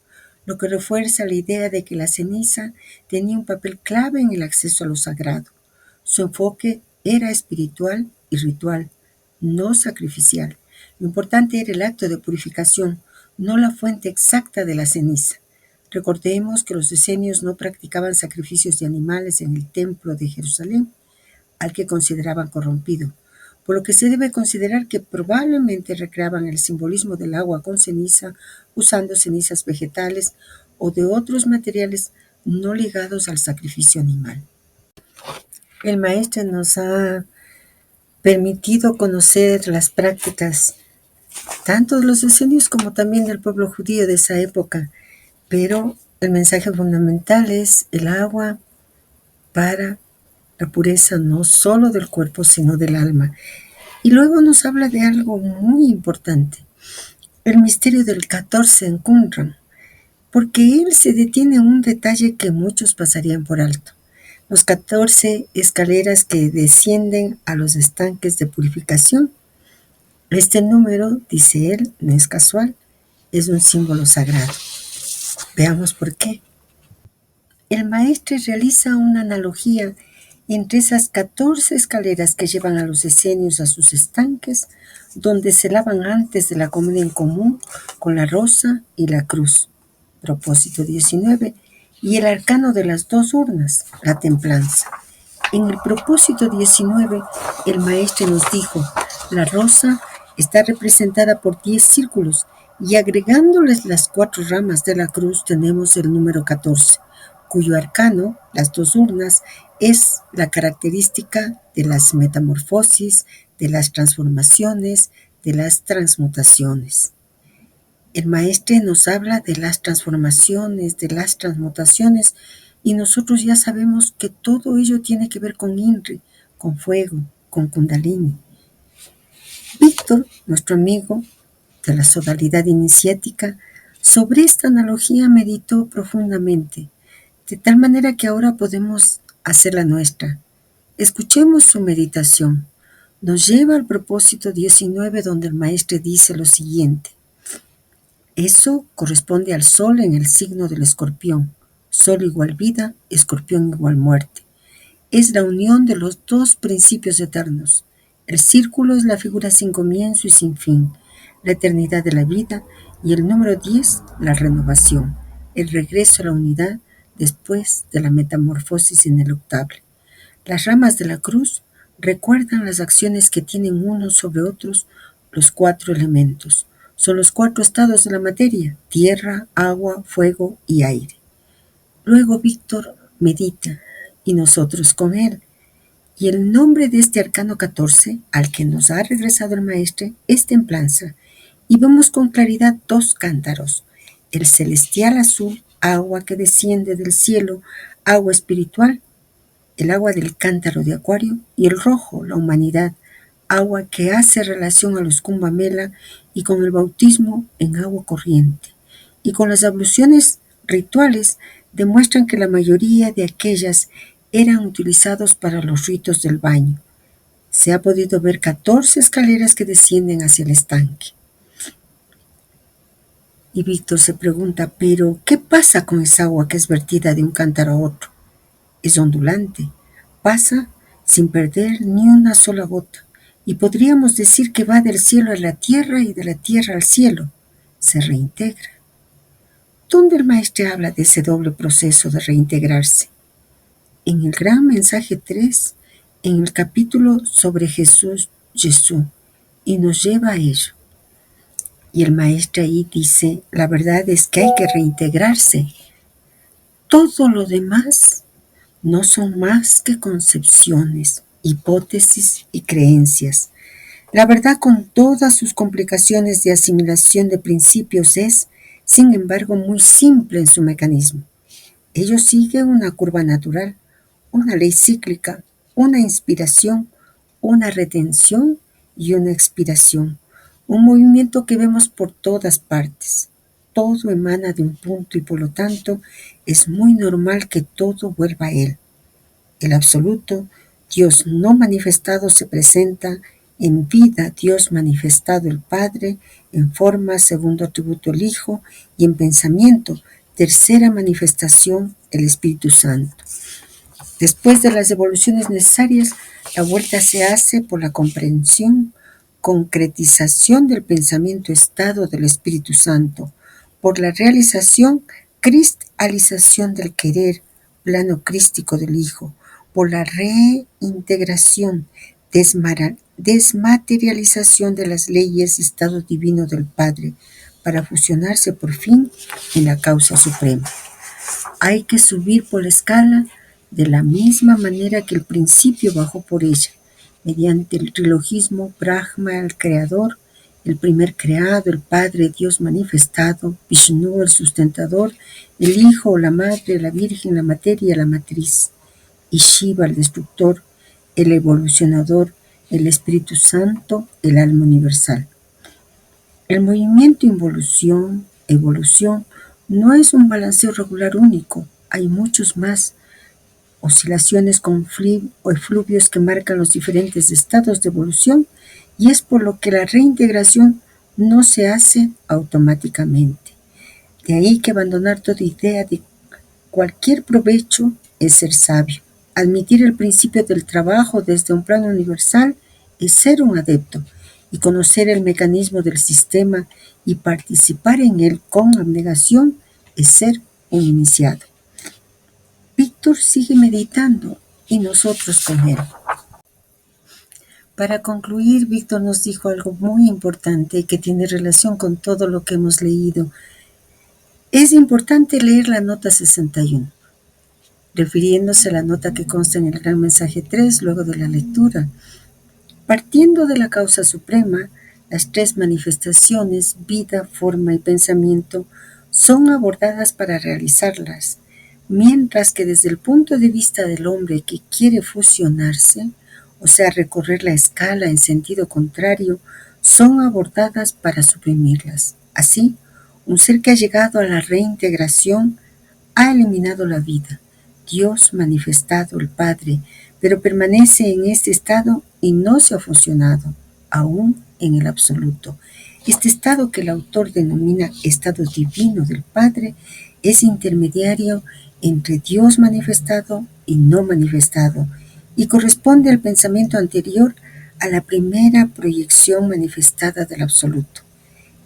lo que refuerza la idea de que la ceniza tenía un papel clave en el acceso a lo sagrado. Su enfoque era espiritual y ritual, no sacrificial. Lo importante era el acto de purificación, no la fuente exacta de la ceniza. Recordemos que los decenios no practicaban sacrificios de animales en el templo de Jerusalén, al que consideraban corrompido, por lo que se debe considerar que probablemente recreaban el simbolismo del agua con ceniza, usando cenizas vegetales o de otros materiales no ligados al sacrificio animal. El maestro nos ha permitido conocer las prácticas tanto de los decenios como también del pueblo judío de esa época, pero el mensaje fundamental es el agua para la pureza no solo del cuerpo, sino del alma. Y luego nos habla de algo muy importante, el misterio del 14 en Qumran, porque él se detiene en un detalle que muchos pasarían por alto. Los 14 escaleras que descienden a los estanques de purificación. Este número, dice él, no es casual, es un símbolo sagrado. Veamos por qué. El maestre realiza una analogía entre esas 14 escaleras que llevan a los decenios a sus estanques, donde se lavan antes de la comunión común con la rosa y la cruz. Propósito 19. Y el arcano de las dos urnas, la templanza. En el propósito 19, el maestro nos dijo, la rosa está representada por 10 círculos y agregándoles las 4 ramas de la cruz tenemos el número 14, cuyo arcano, las dos urnas, es la característica de las metamorfosis, de las transformaciones, de las transmutaciones. El maestre nos habla de las transformaciones, de las transmutaciones, y nosotros ya sabemos que todo ello tiene que ver con INRI, con fuego, con Kundalini. Víctor, nuestro amigo de la sodalidad iniciática, sobre esta analogía meditó profundamente, de tal manera que ahora podemos hacerla nuestra. Escuchemos su meditación. Nos lleva al propósito 19, donde el maestro dice lo siguiente. Eso corresponde al sol en el signo del escorpión. Sol igual vida, escorpión igual muerte. Es la unión de los dos principios eternos. El círculo es la figura sin comienzo y sin fin, la eternidad de la vida, y el número 10, la renovación, el regreso a la unidad después de la metamorfosis ineluctable. Las ramas de la cruz recuerdan las acciones que tienen unos sobre otros los 4 elementos. Son los 4 estados de la materia: tierra, agua, fuego y aire. Luego Víctor medita y nosotros con él. Y el nombre de este arcano 14, al que nos ha regresado el maestre, es templanza. Y vemos con claridad 2 cántaros: el celestial azul, agua que desciende del cielo, agua espiritual, el agua del cántaro de Acuario, y el rojo, la humanidad, agua que hace relación a los Kumbamela y con el bautismo en agua corriente. Y con las abluciones rituales demuestran que la mayoría de aquellas eran utilizados para los ritos del baño. Se ha podido ver 14 escaleras que descienden hacia el estanque. Y Víctor se pregunta, ¿pero qué pasa con esa agua que es vertida de un cántaro a otro? Es ondulante, pasa sin perder ni una sola gota, y podríamos decir que va del cielo a la tierra y de la tierra al cielo, se reintegra. ¿Dónde el maestro habla de ese doble proceso de reintegrarse? En el gran mensaje 3, en el capítulo sobre Jesús, y nos lleva a ello. Y el maestro ahí dice, la verdad es que hay que reintegrarse. Todo lo demás no son más que concepciones, hipótesis y creencias. La verdad, con todas sus complicaciones de asimilación de principios, es, sin embargo, muy simple en su mecanismo. Ello sigue una curva natural, una ley cíclica, una inspiración, una retención y una expiración, un movimiento que vemos por todas partes. Todo emana de un punto y por lo tanto es muy normal que todo vuelva a él. El absoluto, Dios no manifestado, se presenta en vida, Dios manifestado el Padre, en forma, segundo atributo el Hijo, y en pensamiento, tercera manifestación, el Espíritu Santo. Después de las evoluciones necesarias, la vuelta se hace por la comprensión, concretización del pensamiento estado del Espíritu Santo, por la realización, cristalización del querer, plano crístico del Hijo, por la reintegración, desmaterialización de las leyes, estado divino del Padre, para fusionarse por fin en la causa suprema. Hay que subir por la escala de la misma manera que el principio bajó por ella, mediante el trilogismo Brahma, el creador, el primer creado, el Padre, Dios manifestado, Vishnu, el sustentador, el Hijo, la Madre, la Virgen, la materia, la matriz, y Shiva, el destructor, el evolucionador, el Espíritu Santo, el alma universal. El movimiento involución, evolución, no es un balanceo regular único, hay muchos más, oscilaciones con o efluvios que marcan los diferentes estados de evolución, y es por lo que la reintegración no se hace automáticamente. De ahí que abandonar toda idea de cualquier provecho es ser sabio. Admitir el principio del trabajo desde un plano universal es ser un adepto, y conocer el mecanismo del sistema y participar en él con abnegación es ser un iniciado. Víctor sigue meditando y nosotros con él. Para concluir, Víctor nos dijo algo muy importante que tiene relación con todo lo que hemos leído. Es importante leer la nota 61, refiriéndose a la nota que consta en el gran mensaje 3 luego de la lectura. Partiendo de la causa suprema, las 3 manifestaciones, vida, forma y pensamiento, son abordadas para realizarlas, mientras que desde el punto de vista del hombre que quiere fusionarse, o sea, recorrer la escala en sentido contrario, son abordadas para suprimirlas. Así, un ser que ha llegado a la reintegración ha eliminado la vida, Dios manifestado, el Padre, pero permanece en este estado y no se ha fusionado, aún en el absoluto. Este estado, que el autor denomina estado divino del Padre, es intermediario entre Dios manifestado y no manifestado, y corresponde al pensamiento anterior a la primera proyección manifestada del absoluto.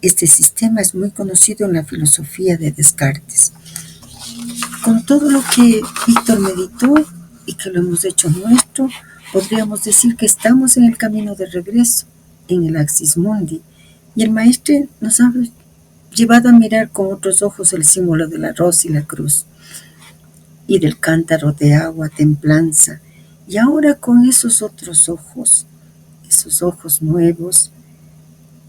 Este sistema es muy conocido en la filosofía de Descartes. Con todo lo que Víctor meditó y que lo hemos hecho nuestro, podríamos decir que estamos en el camino de regreso, en el Axis Mundi, y el Maestre nos ha llevado a mirar con otros ojos el símbolo de la rosa y la cruz, y del cántaro de agua, templanza, y ahora con esos otros ojos, esos ojos nuevos,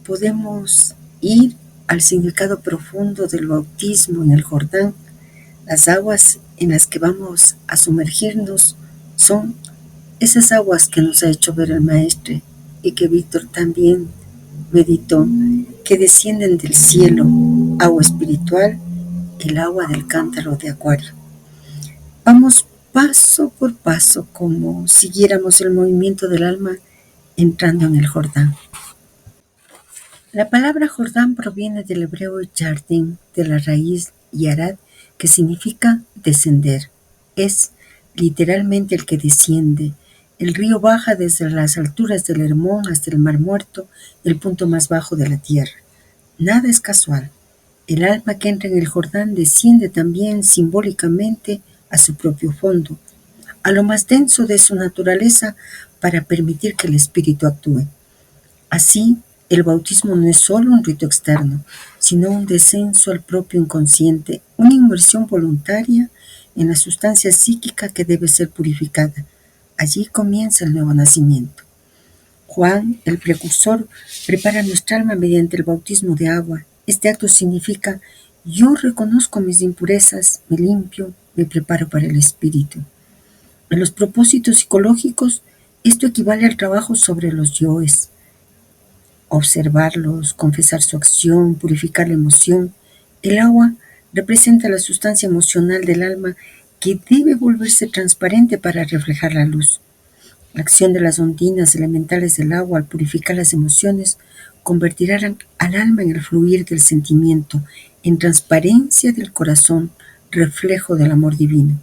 podemos ir al significado profundo del bautismo en el Jordán. Las aguas en las que vamos a sumergirnos son esas aguas que nos ha hecho ver el Maestre y que Víctor también meditó, que descienden del cielo, agua espiritual, el agua del cántaro de Acuario. Vamos paso por paso como siguiéramos el movimiento del alma entrando en el Jordán. La palabra Jordán proviene del hebreo yardim, de la raíz yarad, que significa descender. Es literalmente el que desciende. El río baja desde las alturas del Hermón hasta el Mar Muerto, el punto más bajo de la tierra. Nada es casual. El alma que entra en el Jordán desciende también simbólicamente a su propio fondo, a lo más denso de su naturaleza, para permitir que el espíritu actúe. Así, el bautismo no es solo un rito externo, sino un descenso al propio inconsciente, una inmersión voluntaria en la sustancia psíquica que debe ser purificada. Allí comienza el nuevo nacimiento. Juan, el precursor, prepara nuestra alma mediante el bautismo de agua. Este acto significa: yo reconozco mis impurezas, me limpio, me preparo para el espíritu. En los propósitos psicológicos, esto equivale al trabajo sobre los yoes. Observarlos, confesar su acción, purificar la emoción. El agua representa la sustancia emocional del alma que debe volverse transparente para reflejar la luz. La acción de las ondinas elementales del agua al purificar las emociones convertirán al alma en el fluir del sentimiento, en transparencia del corazón, reflejo del amor divino.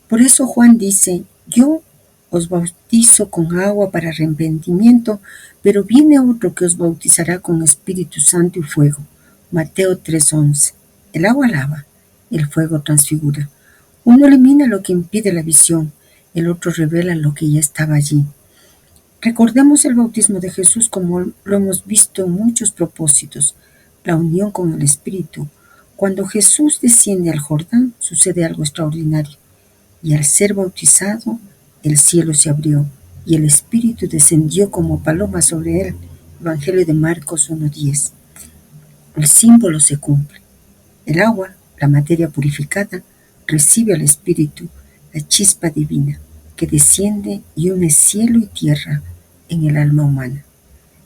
Por eso Juan dice: yo os bautizo con agua para arrepentimiento, pero viene otro que os bautizará con Espíritu Santo y fuego. Mateo 3:11. El agua lava, el fuego transfigura. Uno elimina lo que impide la visión, el otro revela lo que ya estaba allí. Recordemos el bautismo de Jesús como lo hemos visto en muchos propósitos, la unión con el Espíritu. Cuando Jesús desciende al Jordán, sucede algo extraordinario. Y al ser bautizado, el cielo se abrió, y el Espíritu descendió como paloma sobre él. Evangelio de Marcos 1:10. El símbolo se cumple. El agua, la materia purificada, recibe al Espíritu, la chispa divina, que desciende y une cielo y tierra en el alma humana.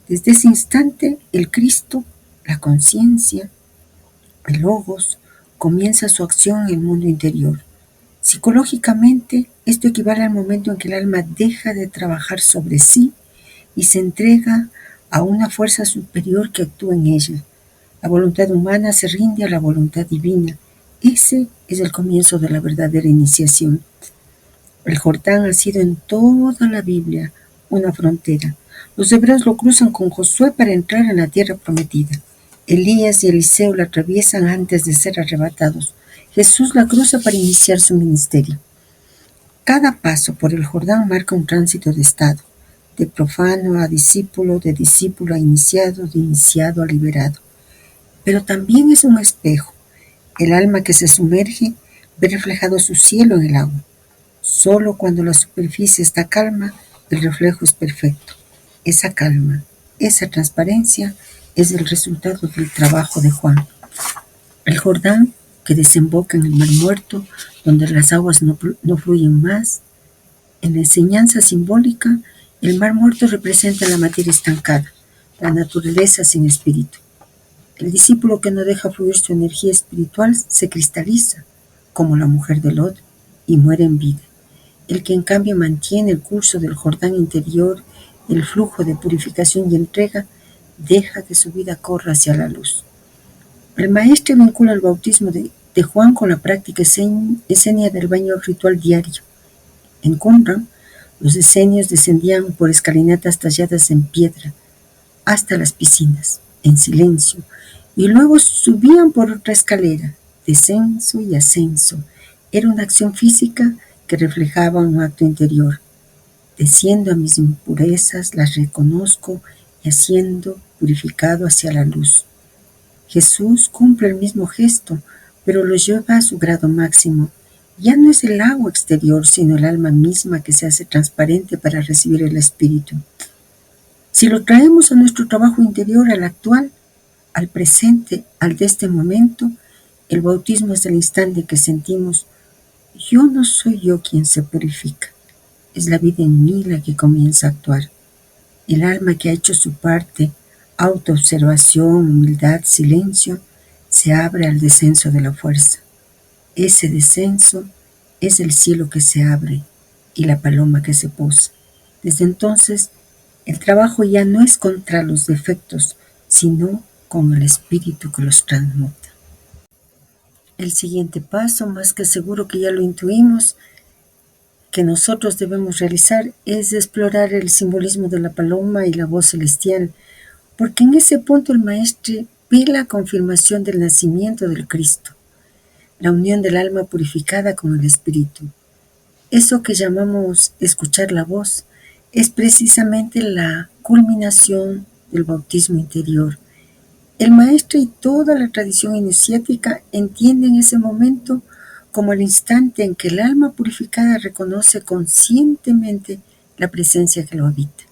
Desde ese instante, el Cristo, la conciencia, el Logos, comienza su acción en el mundo interior. Psicológicamente, esto equivale al momento en que el alma deja de trabajar sobre sí y se entrega a una fuerza superior que actúa en ella. La voluntad humana se rinde a la voluntad divina. Ese es el comienzo de la verdadera iniciación. El Jordán ha sido en toda la Biblia una frontera. Los hebreos lo cruzan con Josué para entrar en la tierra prometida. Elías y Eliseo la atraviesan antes de ser arrebatados. Jesús la cruza para iniciar su ministerio. Cada paso por el Jordán marca un tránsito de estado, de profano a discípulo, de discípulo a iniciado, de iniciado a liberado. Pero también es un espejo. El alma que se sumerge ve reflejado su cielo en el agua. Solo cuando la superficie está calma, el reflejo es perfecto. Esa calma, esa transparencia es el resultado del trabajo de Juan. El Jordán, que desemboca en el Mar Muerto, donde las aguas no fluyen más. En la enseñanza simbólica, el Mar Muerto representa la materia estancada, la naturaleza sin espíritu. El discípulo que no deja fluir su energía espiritual se cristaliza, como la mujer de Lot, y muere en vida. El que en cambio mantiene el curso del Jordán interior, el flujo de purificación y entrega, deja que su vida corra hacia la luz. El Maestre vincula el bautismo de Juan con la práctica esenia del baño ritual diario. En Qumran, Los esenios descendían por escalinatas talladas en piedra hasta las piscinas, en silencio, y luego subían por otra escalera, descenso y ascenso. Era una acción física que reflejaba un acto interior. Desciendo a mis impurezas, las reconozco y asciendo purificado hacia la luz. Jesús cumple el mismo gesto, pero lo lleva a su grado máximo. Ya no es el agua exterior, sino el alma misma que se hace transparente para recibir el Espíritu. Si lo traemos a nuestro trabajo interior, al actual, al presente, al de este momento, el bautismo es el instante en que sentimos: yo no soy yo quien se purifica, es la vida en mí la que comienza a actuar. El alma que ha hecho su parte, autoobservación, humildad, silencio, se abre al descenso de la fuerza. Ese descenso es el cielo que se abre y la paloma que se posa. Desde entonces, el trabajo ya no es contra los defectos, sino con el espíritu que los transmuta. El siguiente paso, más que seguro que ya lo intuimos, que nosotros debemos realizar es explorar el simbolismo de la paloma y la voz celestial, porque en ese punto el maestre ve la confirmación del nacimiento del Cristo, la unión del alma purificada con el espíritu. Eso que llamamos escuchar la voz es precisamente la culminación del bautismo interior. El maestro y toda la tradición iniciática entienden ese momento como el instante en que el alma purificada reconoce conscientemente la presencia que lo habita.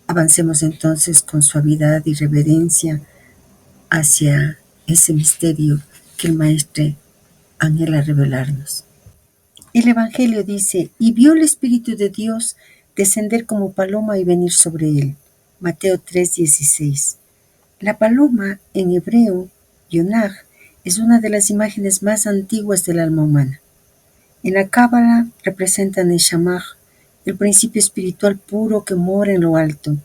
Avancemos entonces con suavidad y reverencia hacia ese misterio que el maestro anhela revelarnos. El Evangelio dice: y vio el Espíritu de Dios descender como paloma y venir sobre él. Mateo 3:16. La paloma, en hebreo, Yonaj, es una de las imágenes más antiguas del alma humana. En la Cábala representa Neshamah, el principio espiritual puro que mora en lo alto.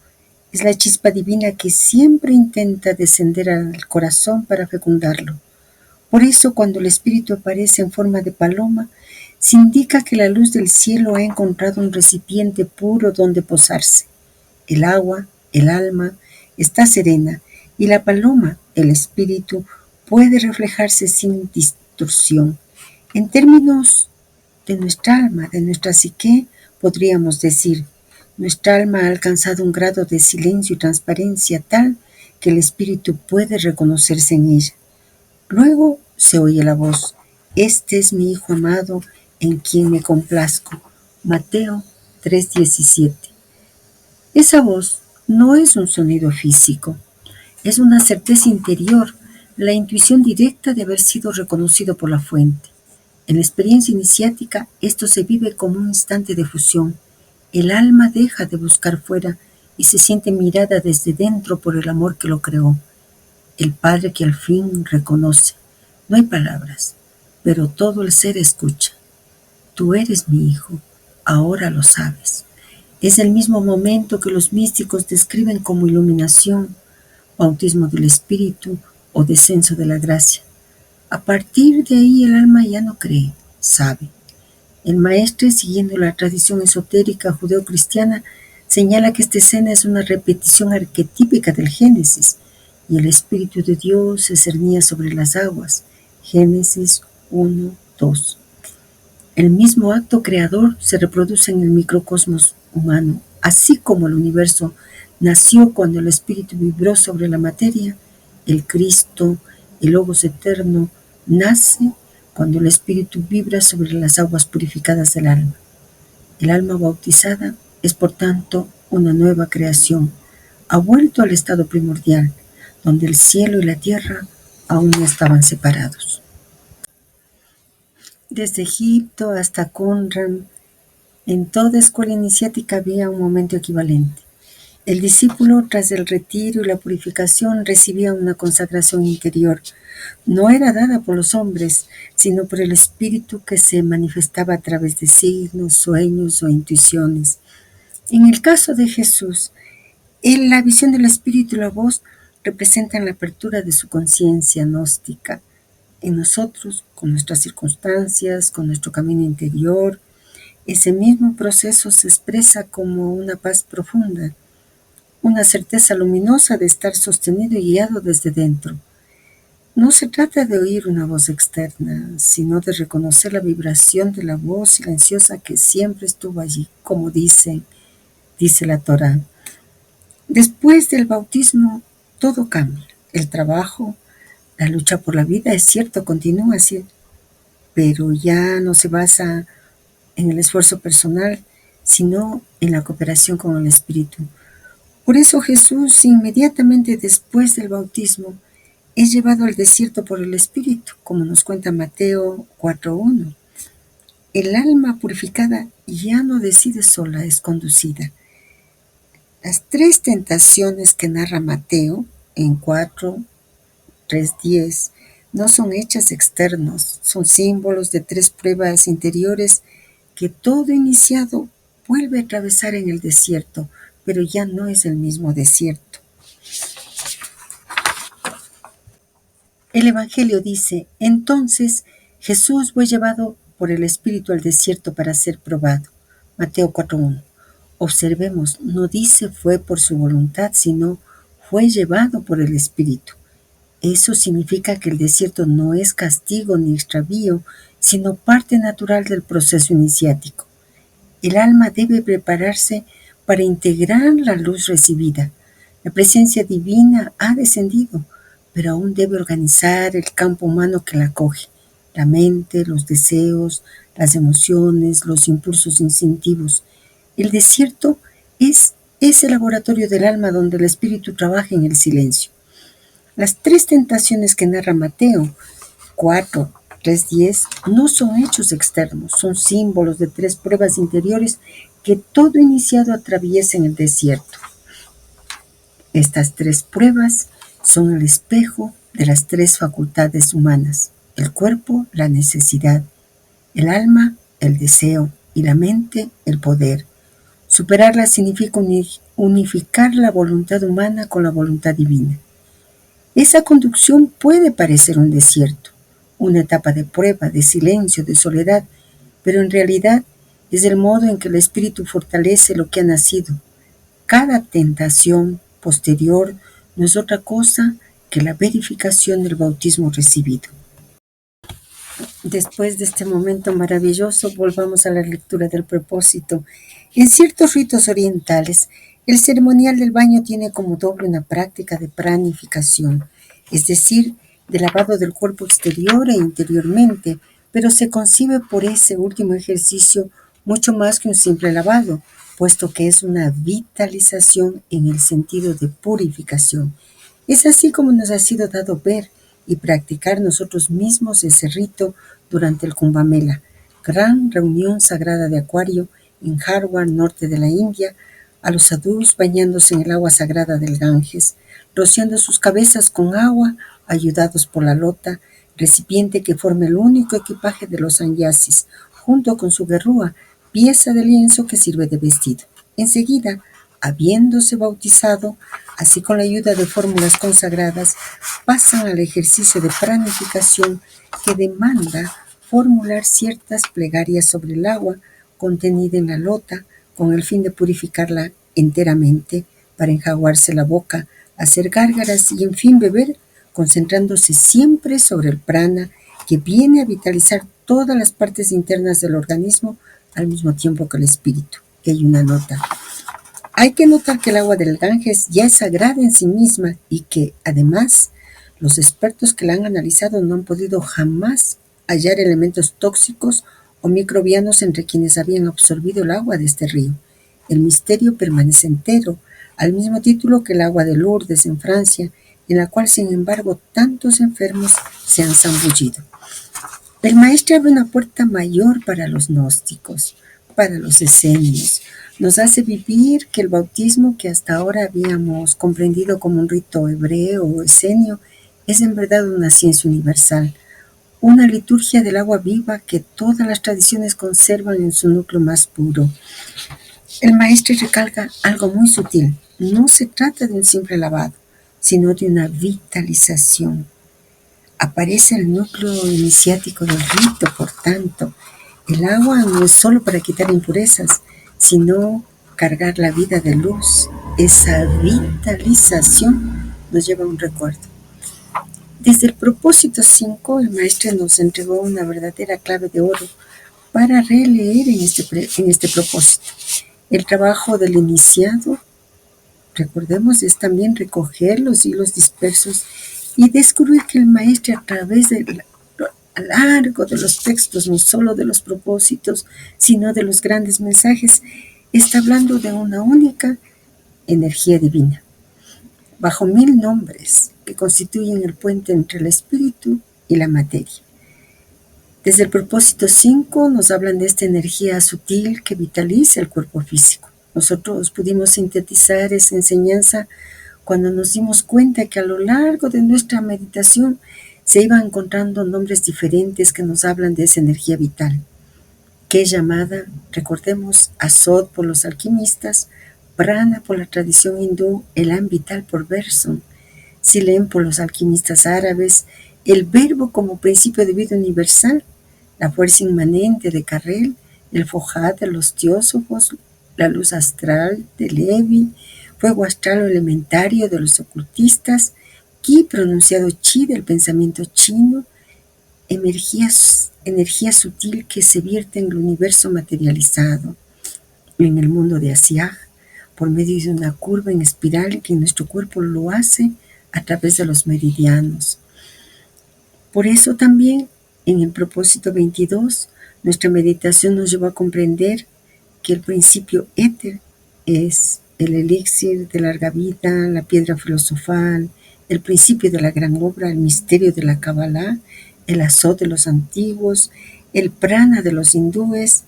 Es la chispa divina que siempre intenta descender al corazón para fecundarlo. Por eso, cuando el espíritu aparece en forma de paloma, se indica que la luz del cielo ha encontrado un recipiente puro donde posarse. El agua, el alma, está serena, y la paloma, el espíritu, puede reflejarse sin distorsión. En términos de nuestra alma, de nuestra psique, podríamos decir: nuestra alma ha alcanzado un grado de silencio y transparencia tal que el espíritu puede reconocerse en ella. Luego se oye la voz: este es mi Hijo amado, en quien me complazco. Mateo 3:17. Esa voz no es un sonido físico, es una certeza interior, la intuición directa de haber sido reconocido por la fuente. En la experiencia iniciática, esto se vive como un instante de fusión. El alma deja de buscar fuera y se siente mirada desde dentro por el amor que lo creó, el Padre que al fin reconoce. No hay palabras, pero todo el ser escucha. Tú eres mi Hijo, ahora lo sabes. Es el mismo momento que los místicos describen como iluminación, bautismo del Espíritu o descenso de la gracia. A partir de ahí el alma ya no cree, sabe. El maestre, siguiendo la tradición esotérica judeocristiana, señala que esta escena es una repetición arquetípica del Génesis, y el Espíritu de Dios se cernía sobre las aguas. Génesis 1:2. El mismo acto creador se reproduce en el microcosmos humano. Así como el universo nació cuando el espíritu vibró sobre la materia, el Cristo, el Logos eterno, nace cuando el espíritu vibra sobre las aguas purificadas del alma. El alma bautizada es, por tanto, una nueva creación. Ha vuelto al estado primordial, donde el cielo y la tierra aún no estaban separados. Desde Egipto hasta Qumran, en toda escuela iniciática había un momento equivalente. El discípulo, tras el retiro y la purificación, recibía una consagración interior. No era dada por los hombres, sino por el espíritu que se manifestaba a través de signos, sueños o intuiciones. En el caso de Jesús, la visión del espíritu y la voz representan la apertura de su conciencia gnóstica. En nosotros, con nuestras circunstancias, con nuestro camino interior, Ese mismo proceso se expresa como una paz profunda, una certeza luminosa de estar sostenido y guiado desde dentro. No se trata de oír una voz externa, sino de reconocer la vibración de la voz silenciosa que siempre estuvo allí, como dice la Torá. Después del bautismo, todo cambia. El trabajo, la lucha por la vida, es cierto, continúa así, pero ya no se basa en el esfuerzo personal, sino en la cooperación con el Espíritu. Por eso Jesús, inmediatamente después del bautismo, es llevado al desierto por el Espíritu, como nos cuenta Mateo 4:1. El alma purificada ya no decide sola, es conducida. Las tres tentaciones que narra Mateo en 4, 3, 10 no son hechos externos, son símbolos de tres pruebas interiores que todo iniciado vuelve a atravesar en el desierto, pero ya no es el mismo desierto. El Evangelio dice: entonces Jesús fue llevado por el Espíritu al desierto para ser probado. Mateo 4:1. Observemos, no dice fue por su voluntad, sino fue llevado por el Espíritu. Eso significa que el desierto no es castigo ni extravío, sino parte natural del proceso iniciático. El alma debe prepararse para integrar la luz recibida. La presencia divina ha descendido, pero aún debe organizar el campo humano que la acoge: la mente, los deseos, las emociones, los impulsos instintivos. El desierto es ese laboratorio del alma donde el espíritu trabaja en el silencio. Las tres tentaciones que narra Mateo 4, 3, 10 no son hechos externos, son símbolos de tres pruebas interiores que todo iniciado atraviesa en el desierto. Estas tres pruebas son el espejo de las tres facultades humanas: el cuerpo, la necesidad; el alma, el deseo; y la mente, el poder. Superarlas significa unificar la voluntad humana con la voluntad divina. Esa conducción puede parecer un desierto, una etapa de prueba, de silencio, de soledad, pero en realidad es el modo en que el espíritu fortalece lo que ha nacido. Cada tentación posterior no es otra cosa que la verificación del bautismo recibido. Después de este momento maravilloso, volvamos a la lectura del propósito. En ciertos ritos orientales, el ceremonial del baño tiene como doble una práctica de pranificación, es decir, de lavado del cuerpo exterior e interiormente, pero se concibe por ese último ejercicio mucho más que un simple lavado, puesto que es una vitalización en el sentido de purificación. Es así como nos ha sido dado ver y practicar nosotros mismos ese rito durante el Kumbh Mela, gran reunión sagrada de Acuario en Harwar, norte de la India, a los sadhus bañándose en el agua sagrada del Ganges, rociando sus cabezas con agua, ayudados por la lota, recipiente que forma el único equipaje de los sannyasis, junto con su gerrúa, pieza de lienzo que sirve de vestido. Enseguida, habiéndose bautizado, así con la ayuda de fórmulas consagradas, pasan al ejercicio de pranificación que demanda formular ciertas plegarias sobre el agua contenida en la lota con el fin de purificarla enteramente, para enjaguarse la boca, hacer gárgaras y en fin beber, concentrándose siempre sobre el prana, que viene a vitalizar todas las partes internas del organismo al mismo tiempo que el espíritu. Y hay una nota. Hay que notar que el agua del Ganges ya es sagrada en sí misma y que, además, los expertos que la han analizado no han podido jamás hallar elementos tóxicos o microbianos entre quienes habían absorbido el agua de este río. El misterio permanece entero, al mismo título que el agua de Lourdes en Francia, en la cual, sin embargo, tantos enfermos se han zambullido. El maestro abre una puerta mayor para los gnósticos, para los esenios. Nos hace vivir que el bautismo que hasta ahora habíamos comprendido como un rito hebreo o esenio es en verdad una ciencia universal, una liturgia del agua viva que todas las tradiciones conservan en su núcleo más puro. El maestro recalca algo muy sutil: no se trata de un simple lavado, sino de una vitalización. Aparece el núcleo iniciático del rito, por tanto, El agua no es solo para quitar impurezas, sino cargar la vida de luz. Esa vitalización nos lleva a un recuerdo. Desde el propósito 5, el maestro nos entregó una verdadera clave de oro para releer en este propósito. El trabajo del iniciado, recordemos, es también recoger los hilos dispersos y descubrir que el maestro, a lo largo de los textos, no solo de los propósitos, sino de los grandes mensajes, está hablando de una única energía divina, bajo 1000 nombres que constituyen el puente entre el espíritu y la materia. Desde el propósito 5 nos hablan de esta energía sutil que vitaliza el cuerpo físico. Nosotros pudimos sintetizar esa enseñanza cuando nos dimos cuenta que a lo largo de nuestra meditación se iban encontrando nombres diferentes que nos hablan de esa energía vital, que es llamada, recordemos, Asod por los alquimistas, Prana por la tradición hindú, Elan vital por Bergson, Silén por los alquimistas árabes, el verbo como principio de vida universal, la fuerza inmanente de Carrel, el Fojat de los teósofos, la luz astral de Levi, fuego astral o elementario de los ocultistas, Ki pronunciado Chi del pensamiento chino, energía sutil que se vierte en el universo materializado, en el mundo de Asiaj, por medio de una curva en espiral que nuestro cuerpo lo hace a través de los meridianos. Por eso también en el propósito 22, nuestra meditación nos llevó a comprender que el principio éter es el elixir de larga vida, la piedra filosofal, el principio de la gran obra, el misterio de la Kabbalah, el azot de los antiguos, el prana de los hindúes,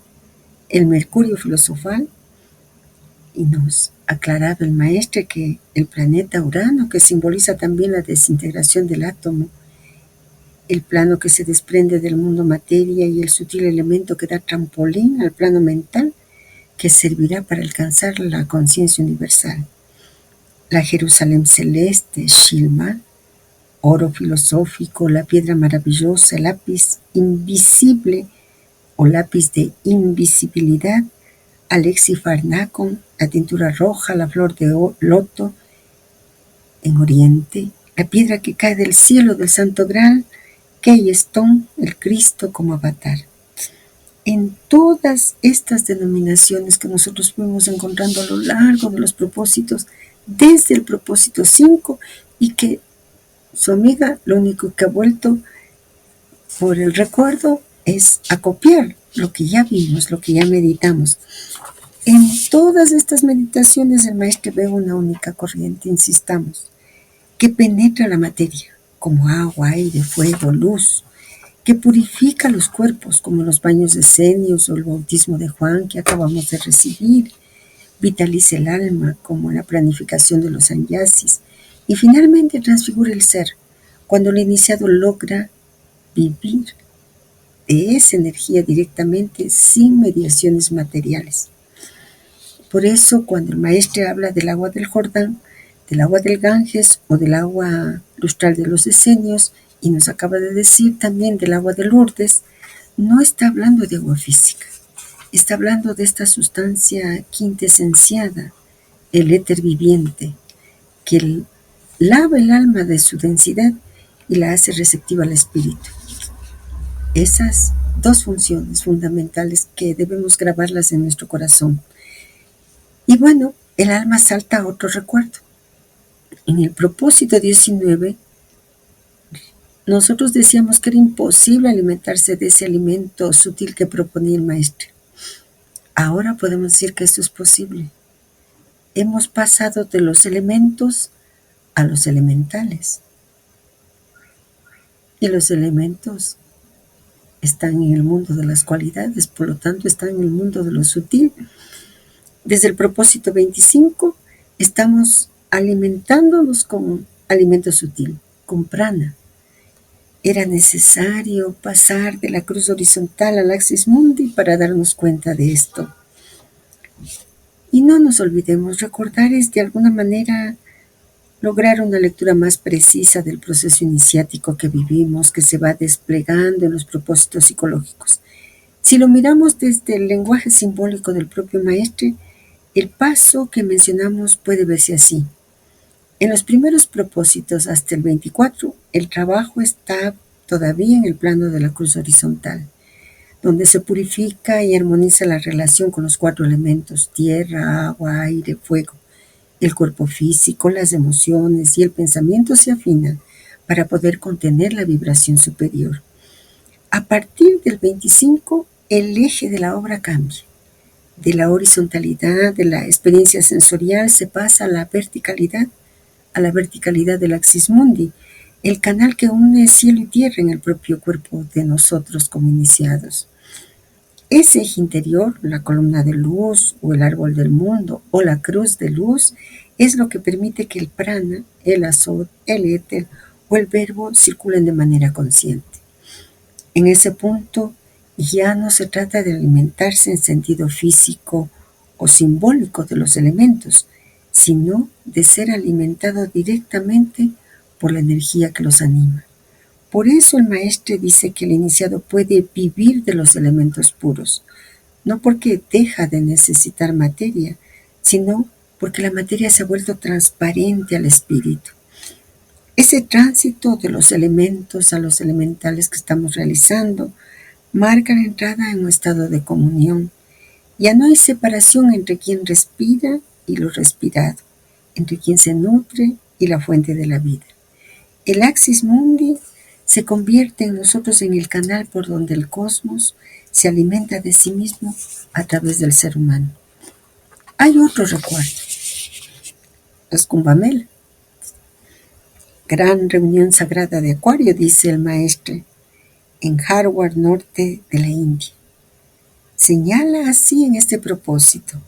el mercurio filosofal. Y nos aclaraba el maestro que el planeta Urano, que simboliza también la desintegración del átomo, el plano que se desprende del mundo materia y el sutil elemento que da trampolín al plano mental, que servirá para alcanzar la conciencia universal. La Jerusalén celeste, Shilma, oro filosófico, la piedra maravillosa, el lápiz invisible o lápiz de invisibilidad, Alexifarnacon, la tintura roja, la flor de loto en Oriente, la piedra que cae del cielo del Santo Graal, Keystone, el Cristo como avatar. En todas estas denominaciones que nosotros fuimos encontrando a lo largo de los propósitos, desde el propósito 5, y que su amiga lo único que ha vuelto por el recuerdo es a copiar lo que ya vimos, lo que ya meditamos. En todas estas meditaciones el maestro ve una única corriente, insistamos, que penetra la materia, como agua, aire, fuego, luz, que purifica los cuerpos, como los baños decenios o el bautismo de Juan que acabamos de recibir, vitaliza el alma, como la planificación de los sanyasis, y finalmente transfigura el ser, cuando el iniciado logra vivir de esa energía directamente sin mediaciones materiales. Por eso, cuando el maestro habla del agua del Jordán, del agua del Ganges o del agua lustral de los decenios, y nos acaba de decir también del agua de Lourdes, no está hablando de agua física, está hablando de esta sustancia quintesenciada, el éter viviente, que lava el alma de su densidad y la hace receptiva al espíritu. Esas dos funciones fundamentales que debemos grabarlas en nuestro corazón. Y bueno, el alma salta a otro recuerdo. En el propósito 19, nosotros decíamos que era imposible alimentarse de ese alimento sutil que proponía el maestro. Ahora podemos decir que eso es posible. Hemos pasado de los elementos a los elementales. Y los elementos están en el mundo de las cualidades, por lo tanto están en el mundo de lo sutil. Desde el propósito 25 estamos alimentándonos con alimento sutil, con prana. Era necesario pasar de la cruz horizontal al axis mundi para darnos cuenta de esto. Y no nos olvidemos, recordar es de alguna manera lograr una lectura más precisa del proceso iniciático que vivimos, que se va desplegando en los propósitos psicológicos. Si lo miramos desde el lenguaje simbólico del propio maestre, el paso que mencionamos puede verse así. En los primeros propósitos hasta el 24, el trabajo está todavía en el plano de la cruz horizontal, donde se purifica y armoniza la relación con los cuatro elementos: tierra, agua, aire, fuego. El cuerpo físico, las emociones y el pensamiento se afinan para poder contener la vibración superior. A partir del 25, el eje de la obra cambia. De la horizontalidad de la experiencia sensorial se pasa a la verticalidad del axis mundi, el canal que une cielo y tierra en el propio cuerpo de nosotros como iniciados. Ese eje interior, la columna de luz o el árbol del mundo o la cruz de luz, es lo que permite que el prana, el azot, el éter o el verbo circulen de manera consciente. En ese punto ya no se trata de alimentarse en sentido físico o simbólico de los elementos, sino de ser alimentado directamente por la energía que los anima. Por eso el maestre dice que el iniciado puede vivir de los elementos puros, no porque deja de necesitar materia, sino porque la materia se ha vuelto transparente al espíritu. Ese tránsito de los elementos a los elementales que estamos realizando marca la entrada en un estado de comunión. Ya no hay separación entre quien respira y lo respirado, entre quien se nutre y la fuente de la vida. El axis mundi se convierte en nosotros en el canal por donde el cosmos se alimenta de sí mismo a través del ser humano. Hay otro recuerdo, los Kumbh Mela. Gran reunión sagrada de Acuario, dice el maestre, en Harwar, norte de la India. Señala así en este propósito.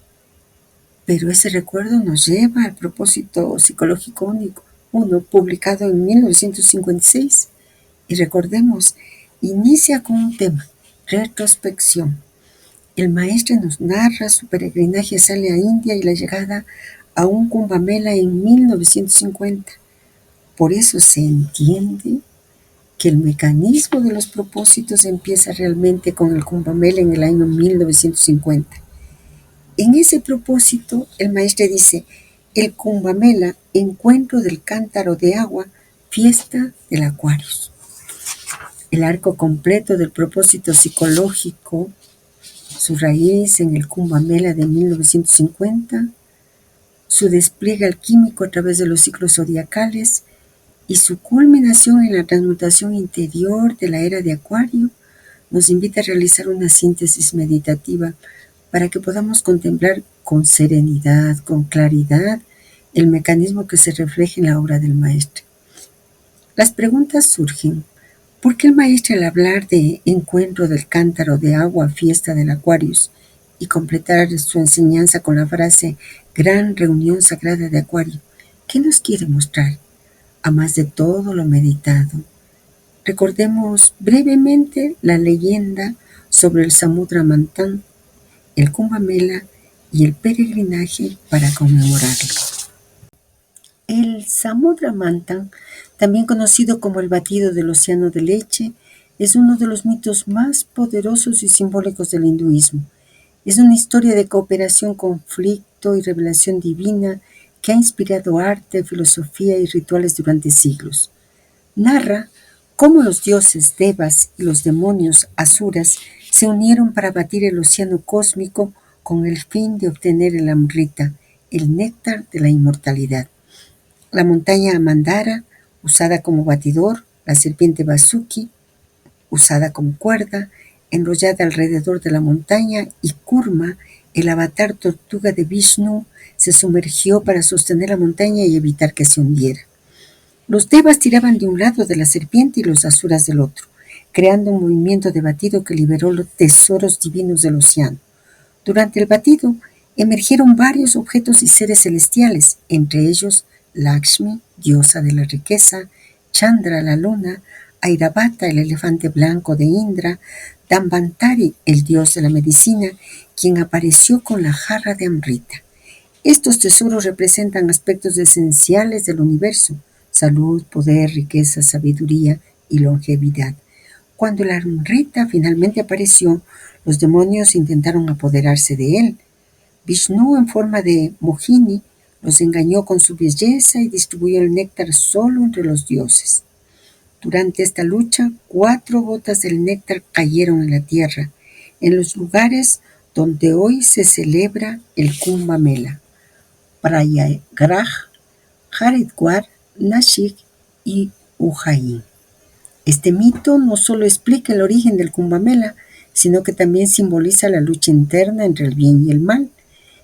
Pero ese recuerdo nos lleva al propósito psicológico único, uno publicado en 1956. Y recordemos, inicia con un tema, retrospección. El maestre nos narra su peregrinaje hacia la India y la llegada a un Kumbh Mela en 1950. Por eso se entiende que el mecanismo de los propósitos empieza realmente con el Kumbh Mela en el año 1950. En ese propósito, el maestre dice: el Kumbh Mela, encuentro del cántaro de agua, fiesta del Aquarius. El arco completo del propósito psicológico, su raíz en el Kumbh Mela de 1950, su despliegue alquímico a través de los ciclos zodiacales y su culminación en la transmutación interior de la era de Acuario, nos invita a realizar una síntesis meditativa para que podamos contemplar con serenidad, con claridad, el mecanismo que se refleja en la obra del maestre. Las preguntas surgen: ¿por qué el maestre, al hablar de encuentro del cántaro de agua, fiesta del Aquarius, y completar su enseñanza con la frase gran reunión sagrada de Acuario, qué nos quiere mostrar? A más de todo lo meditado, recordemos brevemente la leyenda sobre el Samudra Manthan, el Kumbh Mela y el peregrinaje para conmemorarlo. El Samudra Manthan, también conocido como el batido del océano de leche, es uno de los mitos más poderosos y simbólicos del hinduismo. Es una historia de cooperación, conflicto y revelación divina que ha inspirado arte, filosofía y rituales durante siglos. Narra cómo los dioses Devas y los demonios Asuras se unieron para batir el océano cósmico con el fin de obtener el Amrita, el néctar de la inmortalidad. La montaña Mandara, usada como batidor, la serpiente Vasuki, usada como cuerda, enrollada alrededor de la montaña, y Kurma, el avatar tortuga de Vishnu, se sumergió para sostener la montaña y evitar que se hundiera. Los devas tiraban de un lado de la serpiente y los asuras del otro, creando un movimiento de batido que liberó los tesoros divinos del océano. Durante el batido emergieron varios objetos y seres celestiales, entre ellos Lakshmi, diosa de la riqueza; Chandra, la luna; Airavata, el elefante blanco de Indra; Dambantari, el dios de la medicina, quien apareció con la jarra de Amrita. Estos tesoros representan aspectos esenciales del universo: salud, poder, riqueza, sabiduría y longevidad. Cuando el Amrita finalmente apareció, los demonios intentaron apoderarse de él. Vishnu, en forma de Mohini, los engañó con su belleza y distribuyó el néctar solo entre los dioses. Durante esta lucha, 4 gotas del néctar cayeron en la tierra, en los lugares donde hoy se celebra el Kumbh Mela: Prayagraj, Haridwar, Nashik y Ujjain. Este mito no solo explica el origen del Kumbh Mela, sino que también simboliza la lucha interna entre el bien y el mal,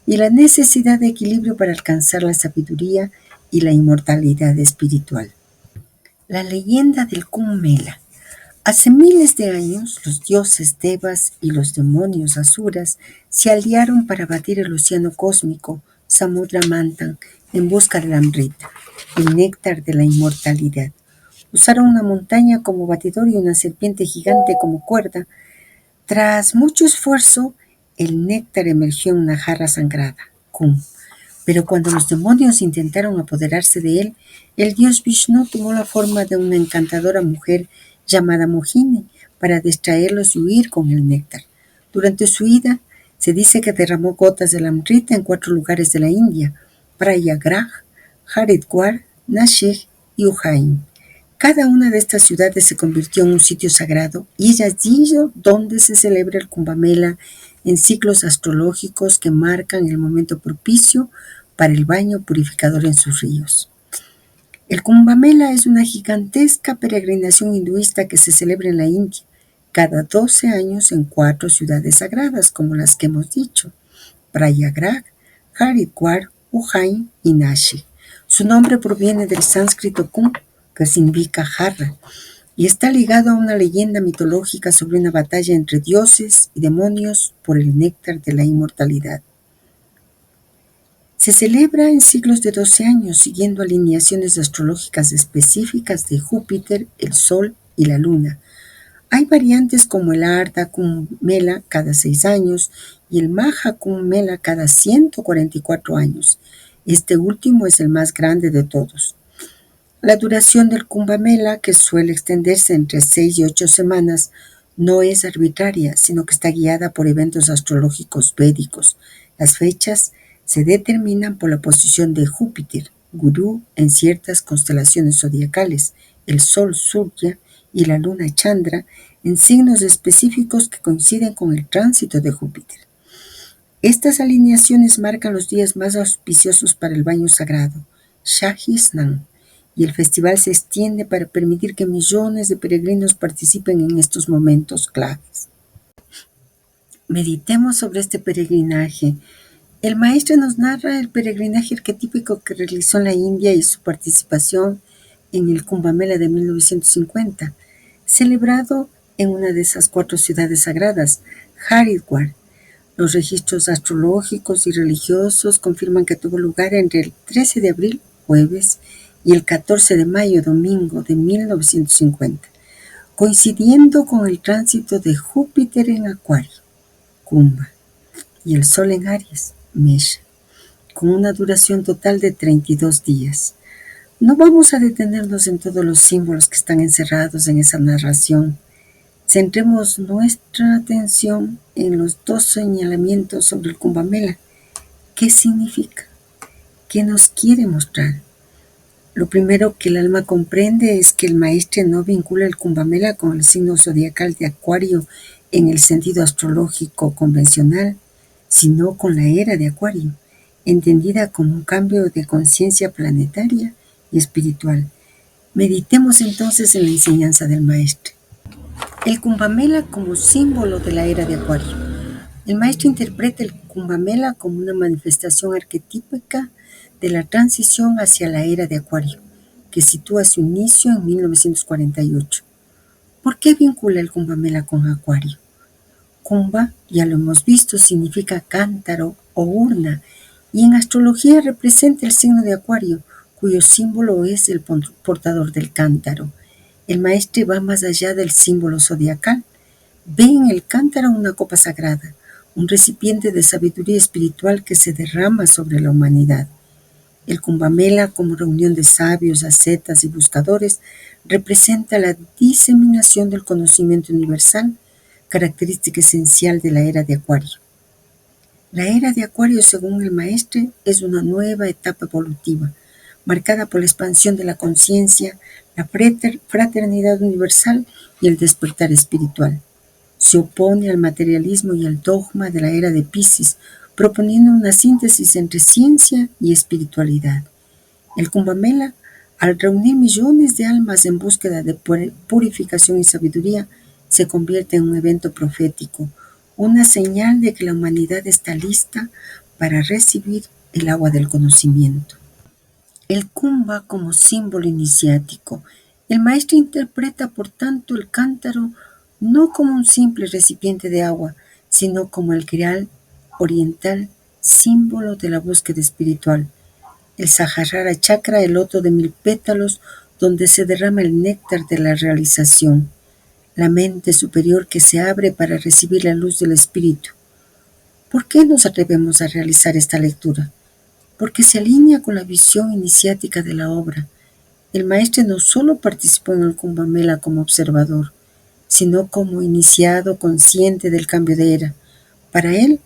y la necesidad de equilibrio para alcanzar la sabiduría y la inmortalidad espiritual. La leyenda del Kumbh Mela. Hace miles de años, los dioses Devas y los demonios Asuras se aliaron para batir el océano cósmico Samudra Manthan en busca del Amrita, el néctar de la inmortalidad. Usaron una montaña como batidor y una serpiente gigante como cuerda. Tras mucho esfuerzo, el néctar emergió en una jarra sangrada, Kumbh. Pero cuando los demonios intentaron apoderarse de él, el dios Vishnu tomó la forma de una encantadora mujer llamada Mohini para distraerlos y huir con el néctar. Durante su huida, se dice que derramó gotas del Amrita en 4 lugares de la India: Prayagraj, Haridwar, Nashik y Ujjain. Cada una de estas ciudades se convirtió en un sitio sagrado y es allí donde se celebra el Kumbh Mela en ciclos astrológicos que marcan el momento propicio para el baño purificador en sus ríos. El Kumbh Mela es una gigantesca peregrinación hinduista que se celebra en la India cada 12 años en 4 ciudades sagradas, como las que hemos dicho: Prayagraj, Haridwar, Ujjain y Nashik. Su nombre proviene del sánscrito Kumbh, que significa jarra, y está ligado a una leyenda mitológica sobre una batalla entre dioses y demonios por el néctar de la inmortalidad. Se celebra en ciclos de 12 años, siguiendo alineaciones astrológicas específicas de Júpiter, el Sol y la Luna. Hay variantes como el Ardha Kumbh Mela cada 6 años y el Maha Kumbh Mela cada 144 años. Este último es el más grande de todos. La duración del Kumbh Mela, que suele extenderse entre 6 y 8 semanas, no es arbitraria, sino que está guiada por eventos astrológicos védicos. Las fechas se determinan por la posición de Júpiter, Gurú, en ciertas constelaciones zodiacales, el Sol Surya y la Luna Chandra en signos específicos que coinciden con el tránsito de Júpiter. Estas alineaciones marcan los días más auspiciosos para el baño sagrado, Shahi Snan, y el festival se extiende para permitir que millones de peregrinos participen en estos momentos claves. Meditemos sobre este peregrinaje. El maestro nos narra el peregrinaje arquetípico que realizó en la India y su participación en el Kumbh Mela de 1950, celebrado en una de esas 4 ciudades sagradas, Haridwar. Los registros astrológicos y religiosos confirman que tuvo lugar entre el 13 de abril, jueves, y el 14 de mayo, domingo, de 1950, coincidiendo con el tránsito de Júpiter en Acuario, Kumbha, y el Sol en Aries, Mesha, con una duración total de 32 días. No vamos a detenernos en todos los símbolos que están encerrados en esa narración. Centremos nuestra atención en los 2 señalamientos sobre el Kumbh Mela. ¿Qué significa? ¿Qué nos quiere mostrar? Lo primero que el alma comprende es que el maestre no vincula el Kumbh Mela con el signo zodiacal de Acuario en el sentido astrológico convencional, sino con la era de Acuario, entendida como un cambio de conciencia planetaria y espiritual. Meditemos entonces en la enseñanza del maestre. El Kumbh Mela como símbolo de la era de Acuario. El maestro interpreta el Kumbh Mela como una manifestación arquetípica de la transición hacia la era de Acuario, que sitúa su inicio en 1948. ¿Por qué vincula el Kumbh Mela con Acuario? Kumbha, ya lo hemos visto, significa cántaro o urna, y en astrología representa el signo de Acuario, cuyo símbolo es el portador del cántaro. El maestre va más allá del símbolo zodiacal. Ve en el cántaro una copa sagrada, un recipiente de sabiduría espiritual que se derrama sobre la humanidad. El Kumbh Mela, como reunión de sabios, ascetas y buscadores, representa la diseminación del conocimiento universal, característica esencial de la era de Acuario. La era de Acuario, según el maestre, es una nueva etapa evolutiva, marcada por la expansión de la conciencia, la fraternidad universal y el despertar espiritual. Se opone al materialismo y al dogma de la era de Piscis, proponiendo una síntesis entre ciencia y espiritualidad. El Kumbh Mela, al reunir millones de almas en búsqueda de purificación y sabiduría, se convierte en un evento profético, una señal de que la humanidad está lista para recibir el agua del conocimiento. El Kumbh como símbolo iniciático. El maestro interpreta, por tanto, el cántaro no como un simple recipiente de agua, sino como el grial oriental, símbolo de la búsqueda espiritual. El Sahasrara Chakra, el loto de 1000 pétalos, donde se derrama el néctar de la realización. La mente superior que se abre para recibir la luz del espíritu. ¿Por qué nos atrevemos a realizar esta lectura? Porque se alinea con la visión iniciática de la obra. El maestro no solo participó en el Kumbh Mela como observador, sino como iniciado consciente del cambio de era. Para él,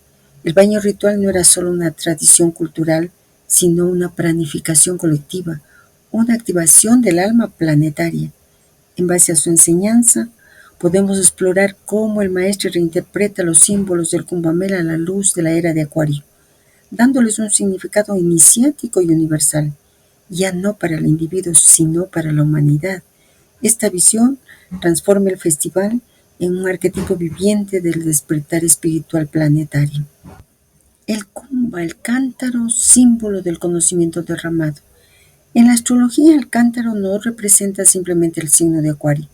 el baño ritual no era solo una tradición cultural, sino una planificación colectiva, una activación del alma planetaria. En base a su enseñanza, podemos explorar cómo el maestro reinterpreta los símbolos del Kumbh Mela a la luz de la era de Acuario, dándoles un significado iniciático y universal, ya no para el individuo, sino para la humanidad. Esta visión transforma el festival en un arquetipo viviente del despertar espiritual planetario. El Kumbh, el cántaro, símbolo del conocimiento derramado. En la astrología, el cántaro no representa simplemente el signo de Acuario,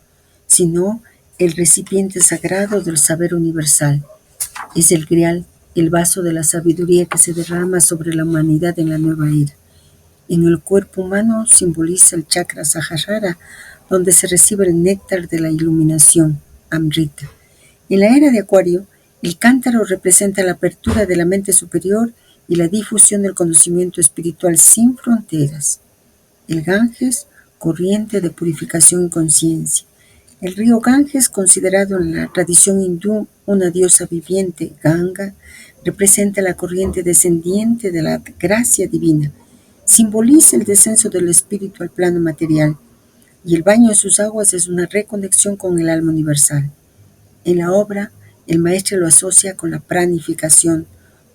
sino el recipiente sagrado del saber universal. Es el grial, el vaso de la sabiduría que se derrama sobre la humanidad en la nueva era. En el cuerpo humano simboliza el chakra Sahasrara, donde se recibe el néctar de la iluminación, Amrita. En la era de Acuario, el cántaro representa la apertura de la mente superior y la difusión del conocimiento espiritual sin fronteras. El Ganges, corriente de purificación y conciencia. El río Ganges, considerado en la tradición hindú una diosa viviente, Ganga, representa la corriente descendiente de la gracia divina. Simboliza el descenso del espíritu al plano material, y el baño en sus aguas es una reconexión con el alma universal. En la obra, el maestro lo asocia con la pranificación,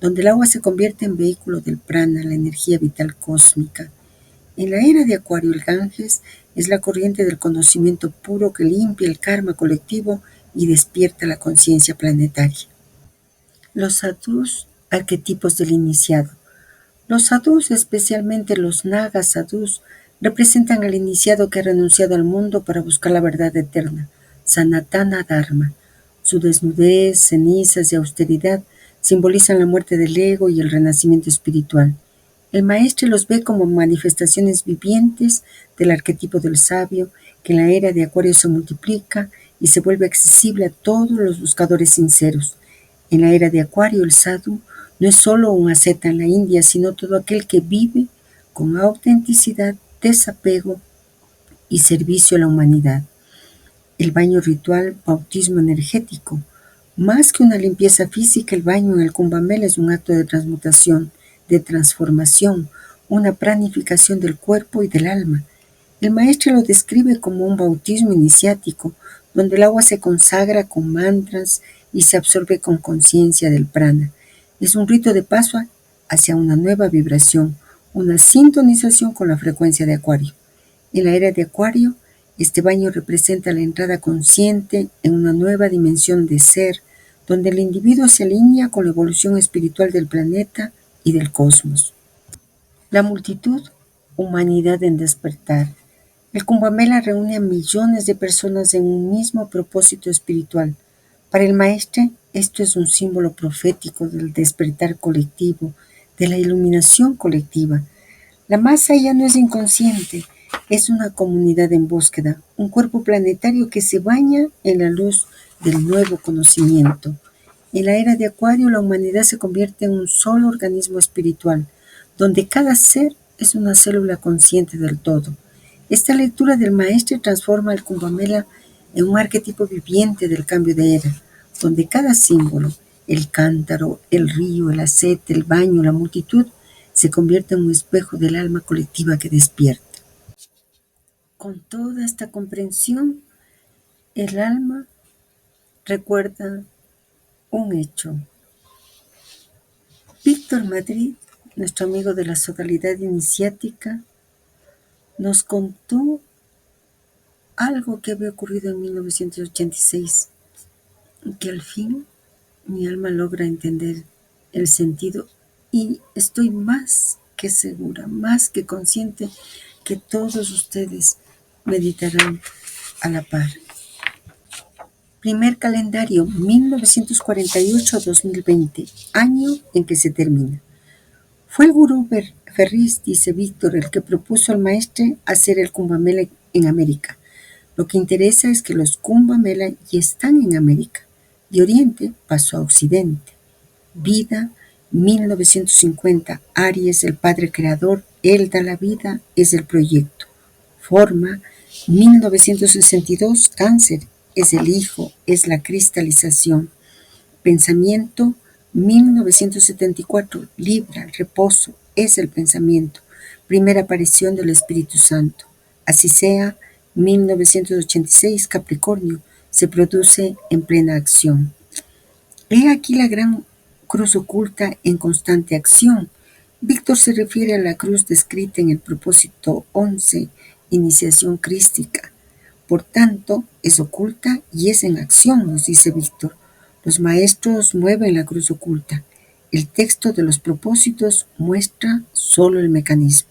donde el agua se convierte en vehículo del prana, la energía vital cósmica. En la era de Acuario, el Ganges es la corriente del conocimiento puro que limpia el karma colectivo y despierta la conciencia planetaria. Los sadhus, arquetipos del iniciado. Los sadhus, especialmente los naga sadhus, representan al iniciado que ha renunciado al mundo para buscar la verdad eterna, Sanatana Dharma. Su desnudez, cenizas y austeridad simbolizan la muerte del ego y el renacimiento espiritual. El maestro los ve como manifestaciones vivientes del arquetipo del sabio, que en la era de Acuario se multiplica y se vuelve accesible a todos los buscadores sinceros. En la era de Acuario, el sadhu no es solo un asceta en la India, sino todo aquel que vive con autenticidad, desapego y servicio a la humanidad. El baño ritual, bautismo energético. Más que una limpieza física, el baño en el Kumbh Mela es un acto de transmutación, de transformación, una planificación del cuerpo y del alma. El maestro lo describe como un bautismo iniciático, donde el agua se consagra con mantras y se absorbe con conciencia del prana. Es un rito de paso hacia una nueva vibración, una sintonización con la frecuencia de Acuario. En la era de Acuario, este baño representa la entrada consciente en una nueva dimensión de ser, donde el individuo se alinea con la evolución espiritual del planeta y del cosmos. La multitud, humanidad en despertar. El Kumbh Mela reúne a millones de personas en un mismo propósito espiritual. Para el maestre, esto es un símbolo profético del despertar colectivo, de la iluminación colectiva. La masa ya no es inconsciente, es una comunidad en búsqueda, un cuerpo planetario que se baña en la luz del nuevo conocimiento. En la era de Acuario, la humanidad se convierte en un solo organismo espiritual, donde cada ser es una célula consciente del todo. Esta lectura del maestre transforma el Kumbh Mela en un arquetipo viviente del cambio de era, donde cada símbolo, el cántaro, el río, el ascete, el baño, la multitud, se convierte en un espejo del alma colectiva que despierta. Con toda esta comprensión, el alma recuerda un hecho. Víctor Madrid, nuestro amigo de la sodalidad iniciática, nos contó algo que había ocurrido en 1986, que al fin mi alma logra entender el sentido y estoy más que segura, más que consciente que todos ustedes meditarán a la par. Primer calendario 1948-2020, año en que se termina. Fue el gurú Ferriz, dice Víctor, el que propuso al maestre hacer el Kumbh Mela en América. Lo que interesa es que los Kumbh Mela ya están en América. De Oriente pasó a Occidente. Vida, 1950. Aries, el padre creador. Él da la vida, es el proyecto. Forma, 1962. Cáncer, es el hijo, es la cristalización. Pensamiento, 1974. Libra, reposo, es el pensamiento. Primera aparición del Espíritu Santo. Así sea, 1986. Capricornio, se produce en plena acción. He aquí la gran cruz oculta en constante acción. Víctor se refiere a la cruz descrita en el propósito 11, iniciación crística. Por tanto, es oculta y es en acción, nos dice Víctor. Los maestros mueven la cruz oculta. El texto de los propósitos muestra solo el mecanismo.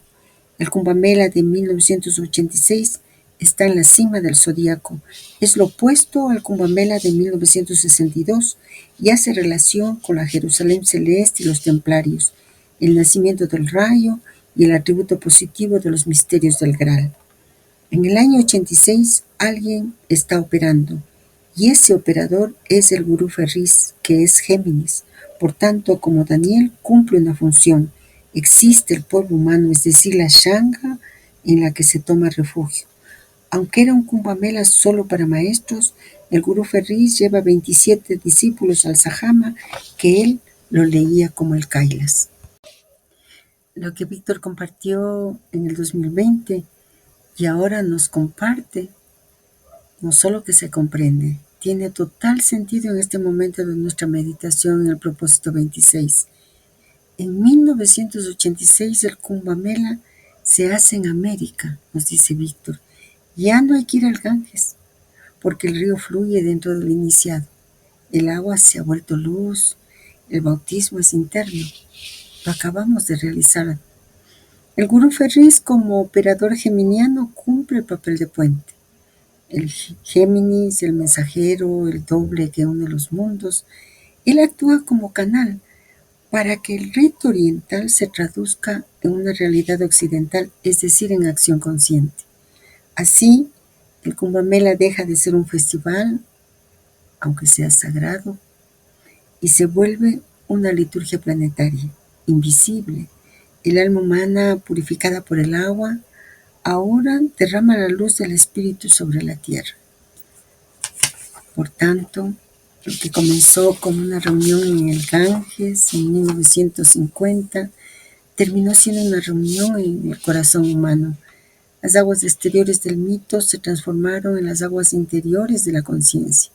El Kumbh Mela de 1986 está en la cima del zodíaco. Es lo opuesto al Kumbh Mela de 1962 y hace relación con la Jerusalén celeste y los templarios, el nacimiento del rayo y el atributo positivo de los misterios del Graal. En el año 86 alguien está operando y ese operador es el gurú Ferriz, que es Géminis. Por tanto, como Daniel, cumple una función. Existe el pueblo humano, es decir, la Shanga en la que se toma refugio. Aunque era un Kumbh Mela solo para maestros, el gurú Ferriz lleva 27 discípulos al Sajama, que él lo leía como el Kailas. Lo que Víctor compartió en el 2020 y ahora nos comparte, no solo que se comprende, tiene total sentido en este momento de nuestra meditación en el propósito 26. En 1986 el Kumbh Mela se hace en América, nos dice Víctor. Ya no hay que ir al Ganges, porque el río fluye dentro del iniciado. El agua se ha vuelto luz, el bautismo es interno. Lo acabamos de realizar. El gurú Ferriz, como operador geminiano, cumple el papel de puente. El Géminis, el mensajero, el doble que une los mundos, él actúa como canal para que el rito oriental se traduzca en una realidad occidental, es decir, en acción consciente. Así, el Kumbh Mela deja de ser un festival, aunque sea sagrado, y se vuelve una liturgia planetaria, invisible. El alma humana, purificada por el agua, ahora derrama la luz del Espíritu sobre la tierra. Por tanto, lo que comenzó con una reunión en el Ganges en 1950, terminó siendo una reunión en el corazón humano. Las aguas exteriores del mito se transformaron en las aguas interiores de la conciencia.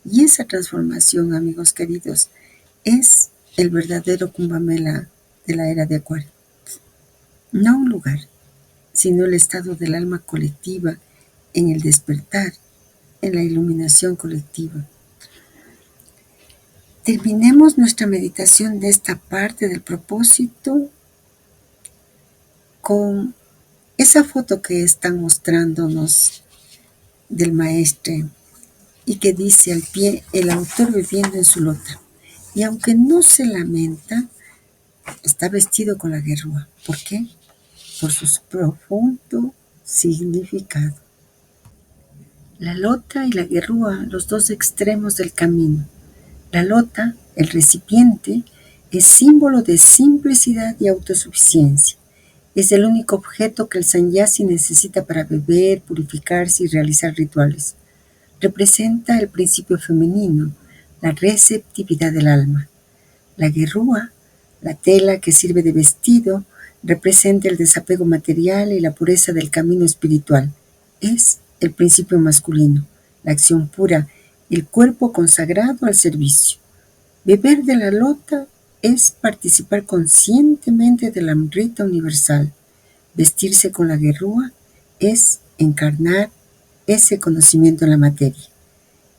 Y esa transformación, amigos queridos, es el verdadero Kumbh Mela de la era de Acuario. No un lugar, sino el estado del alma colectiva en el despertar, en la iluminación colectiva. Terminemos nuestra meditación de esta parte del propósito con esa foto que están mostrándonos del maestre y que dice al pie el autor viviendo en su lota. Y aunque no se lamenta, está vestido con la guerrúa. ¿Por qué? Por su profundo significado. La lota y la guerrúa, los dos extremos del camino. La lota, el recipiente, es símbolo de simplicidad y autosuficiencia. Es el único objeto que el sanyasi necesita para beber, purificarse y realizar rituales. Representa el principio femenino, la receptividad del alma. La guerrúa, la tela que sirve de vestido, representa el desapego material y la pureza del camino espiritual. Es el principio masculino, la acción pura, el cuerpo consagrado al servicio. Beber de la lota es participar conscientemente de la amrita universal. Vestirse con la guerrúa es encarnar ese conocimiento en la materia.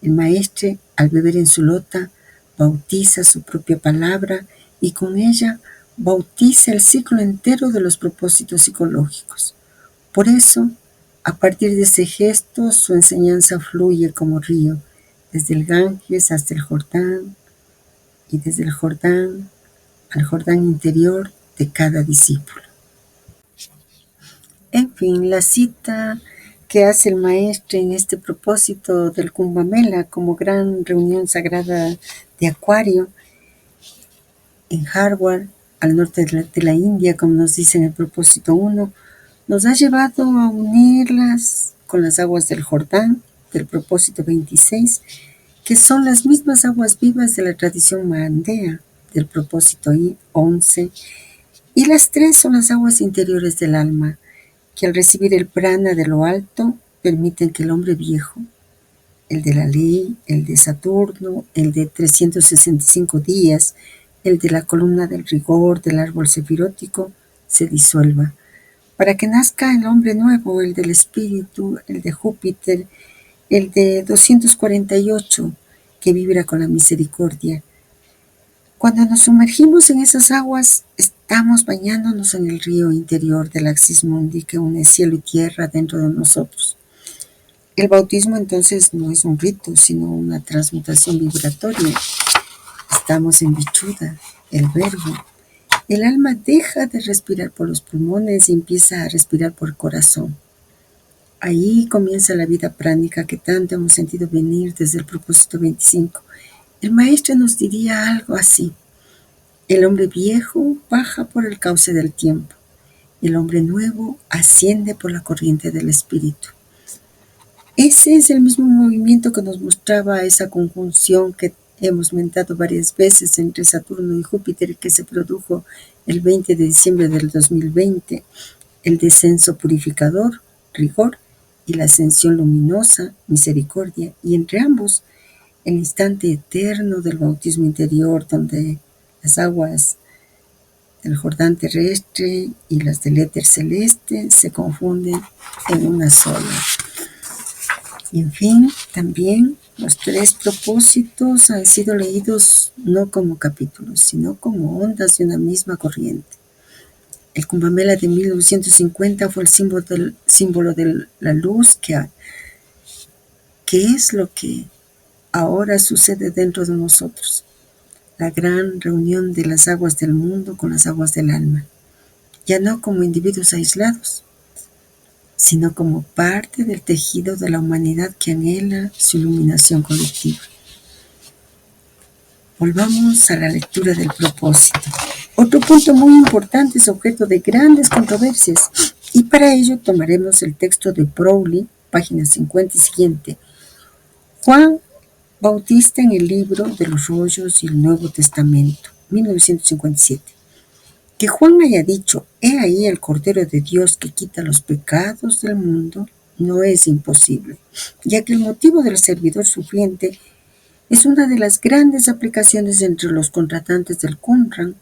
El maestre, al beber en su lota, bautiza su propia palabra y con ella bautiza el ciclo entero de los propósitos psicológicos. Por eso, a partir de ese gesto, su enseñanza fluye como río, desde el Ganges hasta el Jordán y desde el Jordán al Jordán interior de cada discípulo. En fin, la cita que hace el maestro en este propósito del Kumbh Mela como gran reunión sagrada de Acuario en Harvard, al norte de la India, como nos dice en el propósito 1, nos ha llevado a unirlas con las aguas del Jordán, del propósito 26, que son las mismas aguas vivas de la tradición mandea, del propósito 11, y las tres son las aguas interiores del alma, que al recibir el prana de lo alto, permiten que el hombre viejo, el de la ley, el de Saturno, el de 365 días, el de la columna del rigor del árbol sefirótico, se disuelva, para que nazca el hombre nuevo, el del espíritu, el de Júpiter, el de 248, que vibra con la misericordia. Cuando nos sumergimos en esas aguas, estamos bañándonos en el río interior del Axis Mundi que une cielo y tierra dentro de nosotros. El bautismo entonces no es un rito, sino una transmutación vibratoria. Estamos en Vichuddha, el verbo. El alma deja de respirar por los pulmones y empieza a respirar por el corazón. Ahí comienza la vida pránica que tanto hemos sentido venir desde el propósito 25. El maestro nos diría algo así: el hombre viejo baja por el cauce del tiempo, el hombre nuevo asciende por la corriente del espíritu. Ese es el mismo movimiento que nos mostraba esa conjunción que hemos mentado varias veces entre Saturno y Júpiter, que se produjo el 20 de diciembre del 2020, el descenso purificador, rigor, y la ascensión luminosa, misericordia, y entre ambos, el instante eterno del bautismo interior, donde las aguas del Jordán terrestre y las del éter celeste se confunden en una sola. Y en fin, también los tres propósitos han sido leídos no como capítulos, sino como ondas de una misma corriente. El Kumbh Mela de 1950 fue el símbolo de la luz que es lo que ahora sucede dentro de nosotros. La gran reunión de las aguas del mundo con las aguas del alma, ya no como individuos aislados, sino como parte del tejido de la humanidad que anhela su iluminación colectiva. Volvamos a la lectura del propósito. Otro punto muy importante es objeto de grandes controversias, y para ello tomaremos el texto de Browley, página 50 y siguiente. Juan Bautista en el libro de los rollos y el Nuevo Testamento, 1957. Que Juan haya dicho: «He ahí el Cordero de Dios que quita los pecados del mundo», no es imposible, ya que el motivo del servidor sufriente es una de las grandes aplicaciones entre los contratantes del Qumran.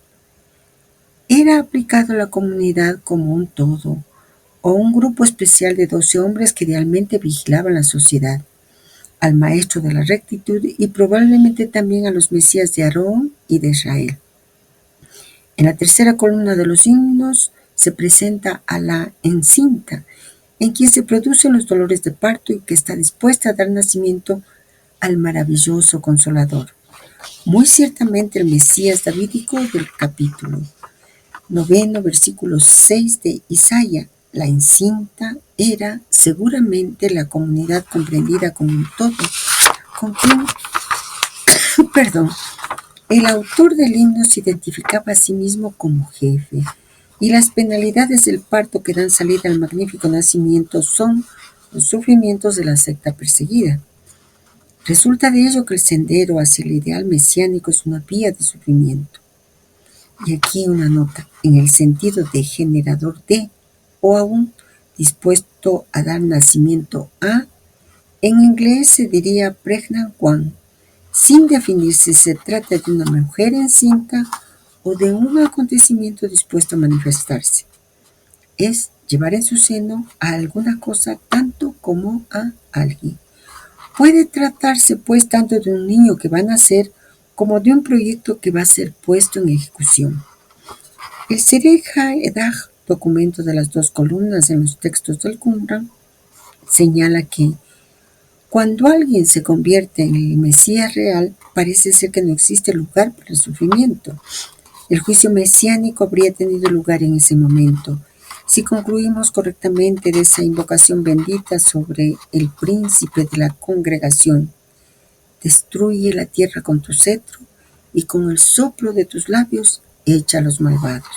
Era aplicado a la comunidad como un todo, o un grupo especial de 12 hombres que idealmente vigilaban la sociedad, al maestro de la rectitud y probablemente también a los mesías de Aarón y de Israel. En la tercera columna de los himnos se presenta a la encinta, en quien se producen los dolores de parto y que está dispuesta a dar nacimiento al maravilloso Consolador. Muy ciertamente el Mesías davídico del capítulo 9, versículo 6 de Isaías. La encinta era seguramente la comunidad comprendida como un todo, con quien, el autor del himno se identificaba a sí mismo como jefe y las penalidades del parto que dan salida al magnífico nacimiento son los sufrimientos de la secta perseguida. Resulta de ello que el sendero hacia el ideal mesiánico es una vía de sufrimiento. Y aquí una nota, en el sentido de generador de, o aún dispuesto a dar nacimiento a, en inglés se diría pregnant one, sin definir si se trata de una mujer encinta o de un acontecimiento dispuesto a manifestarse. Es llevar en su seno a alguna cosa tanto como a alguien. Puede tratarse pues tanto de un niño que va a nacer como de un proyecto que va a ser puesto en ejecución. El Serech HaEdach, documento de las dos columnas en los textos del Qumran, señala que cuando alguien se convierte en el Mesías real, parece ser que no existe lugar para el sufrimiento. El juicio mesiánico habría tenido lugar en ese momento, si concluimos correctamente de esa invocación bendita sobre el príncipe de la congregación. Destruye la tierra con tu cetro y con el soplo de tus labios echa a los malvados.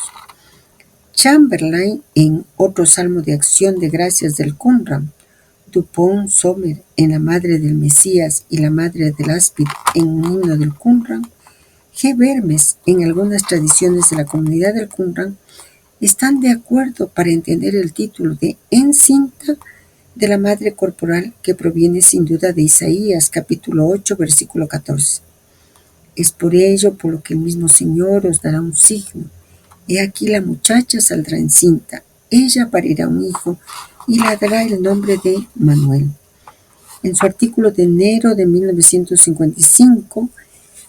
Chamberlain, en otro salmo de acción de gracias del Qumran, Dupont Sommer en La Madre del Mesías y La Madre del Áspid en un himno del Qumran, G. Vermes en algunas tradiciones de la comunidad del Qumran, están de acuerdo para entender el título de encinta de la madre corporal, que proviene sin duda de Isaías capítulo 8 versículo 14. Es por ello por lo que el mismo Señor os dará un signo. He aquí la muchacha saldrá encinta, ella parirá un hijo y le dará el nombre de Manuel. En su artículo de enero de 1955,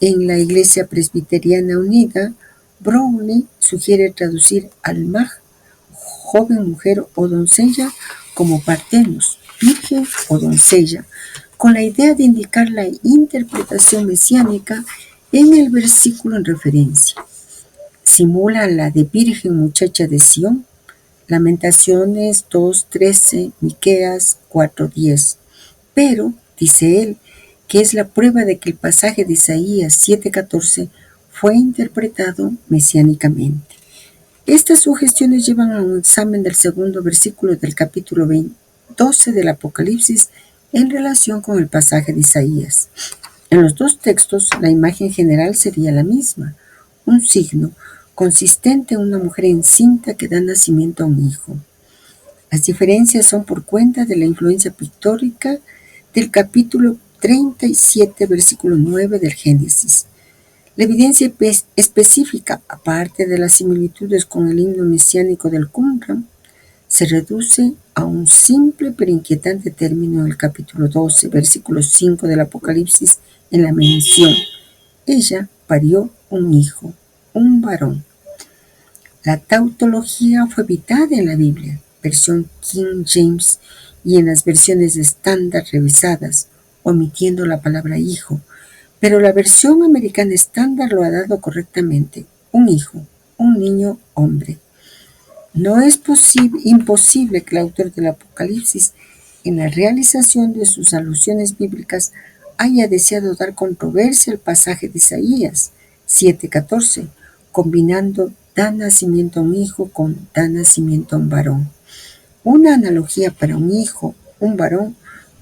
en la Iglesia Presbiteriana Unida, Browne sugiere traducir al-Maj, joven, mujer o doncella, como partenos, virgen o doncella, con la idea de indicar la interpretación mesiánica en el versículo en referencia. Simula la de virgen muchacha de Sión, Lamentaciones 2:13, Miqueas 4:10. Pero, dice él, que es la prueba de que el pasaje de Isaías 7:14 fue interpretado mesiánicamente. Estas sugestiones llevan a un examen del segundo versículo del capítulo 12 del Apocalipsis en relación con el pasaje de Isaías. En los dos textos, la imagen general sería la misma, un signo consistente en una mujer encinta que da nacimiento a un hijo. Las diferencias son por cuenta de la influencia pictórica del capítulo 37, versículo 9 del Génesis. La evidencia específica, aparte de las similitudes con el himno mesiánico del Qumran, se reduce a un simple pero inquietante término en el capítulo 12, versículo 5 del Apocalipsis, en la mención: ella parió un hijo, un varón. La tautología fue evitada en la Biblia, versión King James, y en las versiones estándar revisadas, omitiendo la palabra hijo, pero la versión americana estándar lo ha dado correctamente: un hijo, un niño hombre. No es imposible que el autor del Apocalipsis, en la realización de sus alusiones bíblicas, haya deseado dar controversia al pasaje de Isaías 7:14, combinando da nacimiento a un hijo con da nacimiento a un varón. Una analogía para un hijo, un varón,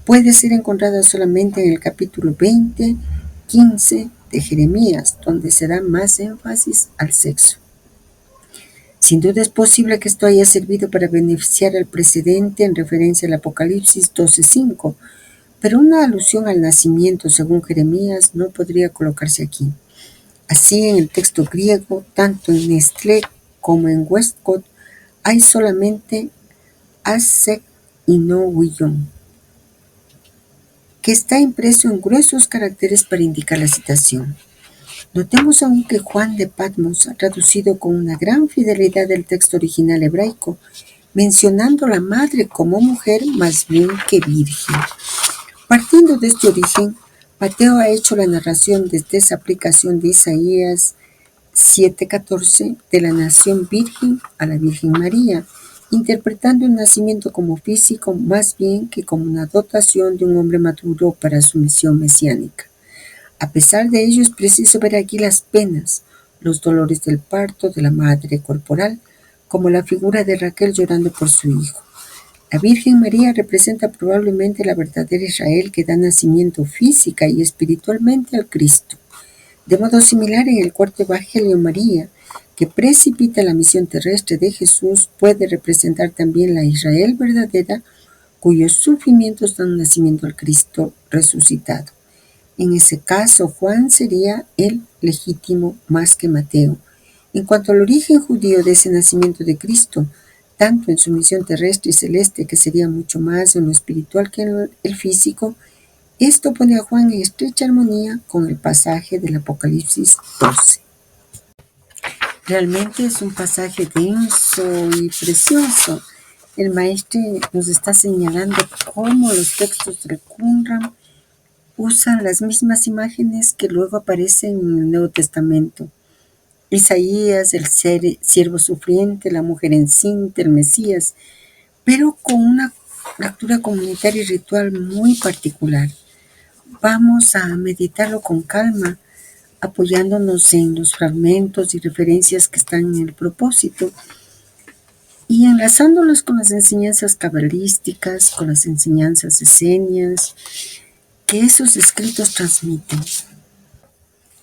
puede ser encontrada solamente en el capítulo 20:15 de Jeremías, donde se da más énfasis al sexo. Sin duda es posible que esto haya servido para beneficiar al precedente en referencia al Apocalipsis 12:5, pero una alusión al nacimiento según Jeremías no podría colocarse aquí. Así, en el texto griego, tanto en Nestlé como en Westcott, hay solamente Asek y no Willon, que está impreso en gruesos caracteres para indicar la citación. Notemos aún que Juan de Patmos ha traducido con una gran fidelidad el texto original hebraico, mencionando a la madre como mujer más bien que virgen. Partiendo de este origen, Mateo ha hecho la narración desde esa aplicación de Isaías 7:14 de la nación virgen a la Virgen María, interpretando el nacimiento como físico más bien que como una dotación de un hombre maduro para su misión mesiánica. A pesar de ello, es preciso ver aquí las penas, los dolores del parto de la madre corporal, como la figura de Raquel llorando por su hijo. La Virgen María representa probablemente la verdadera Israel que da nacimiento física y espiritualmente al Cristo. De modo similar, en el cuarto Evangelio, María, que precipita la misión terrestre de Jesús, puede representar también la Israel verdadera, cuyos sufrimientos dan nacimiento al Cristo resucitado. En ese caso, Juan sería el legítimo más que Mateo. En cuanto al origen judío de ese nacimiento de Cristo, tanto en su misión terrestre y celeste, que sería mucho más en lo espiritual que en el físico, esto pone a Juan en estrecha armonía con el pasaje del Apocalipsis 12. Realmente es un pasaje denso y precioso. El maestro nos está señalando cómo los textos del Qumran usan las mismas imágenes que luego aparecen en el Nuevo Testamento. Isaías, el siervo sufriente, la mujer encinta, el Mesías, pero con una lectura comunitaria y ritual muy particular. Vamos a meditarlo con calma, apoyándonos en los fragmentos y referencias que están en el propósito y enlazándolos con las enseñanzas cabalísticas, con las enseñanzas esenias que esos escritos transmiten.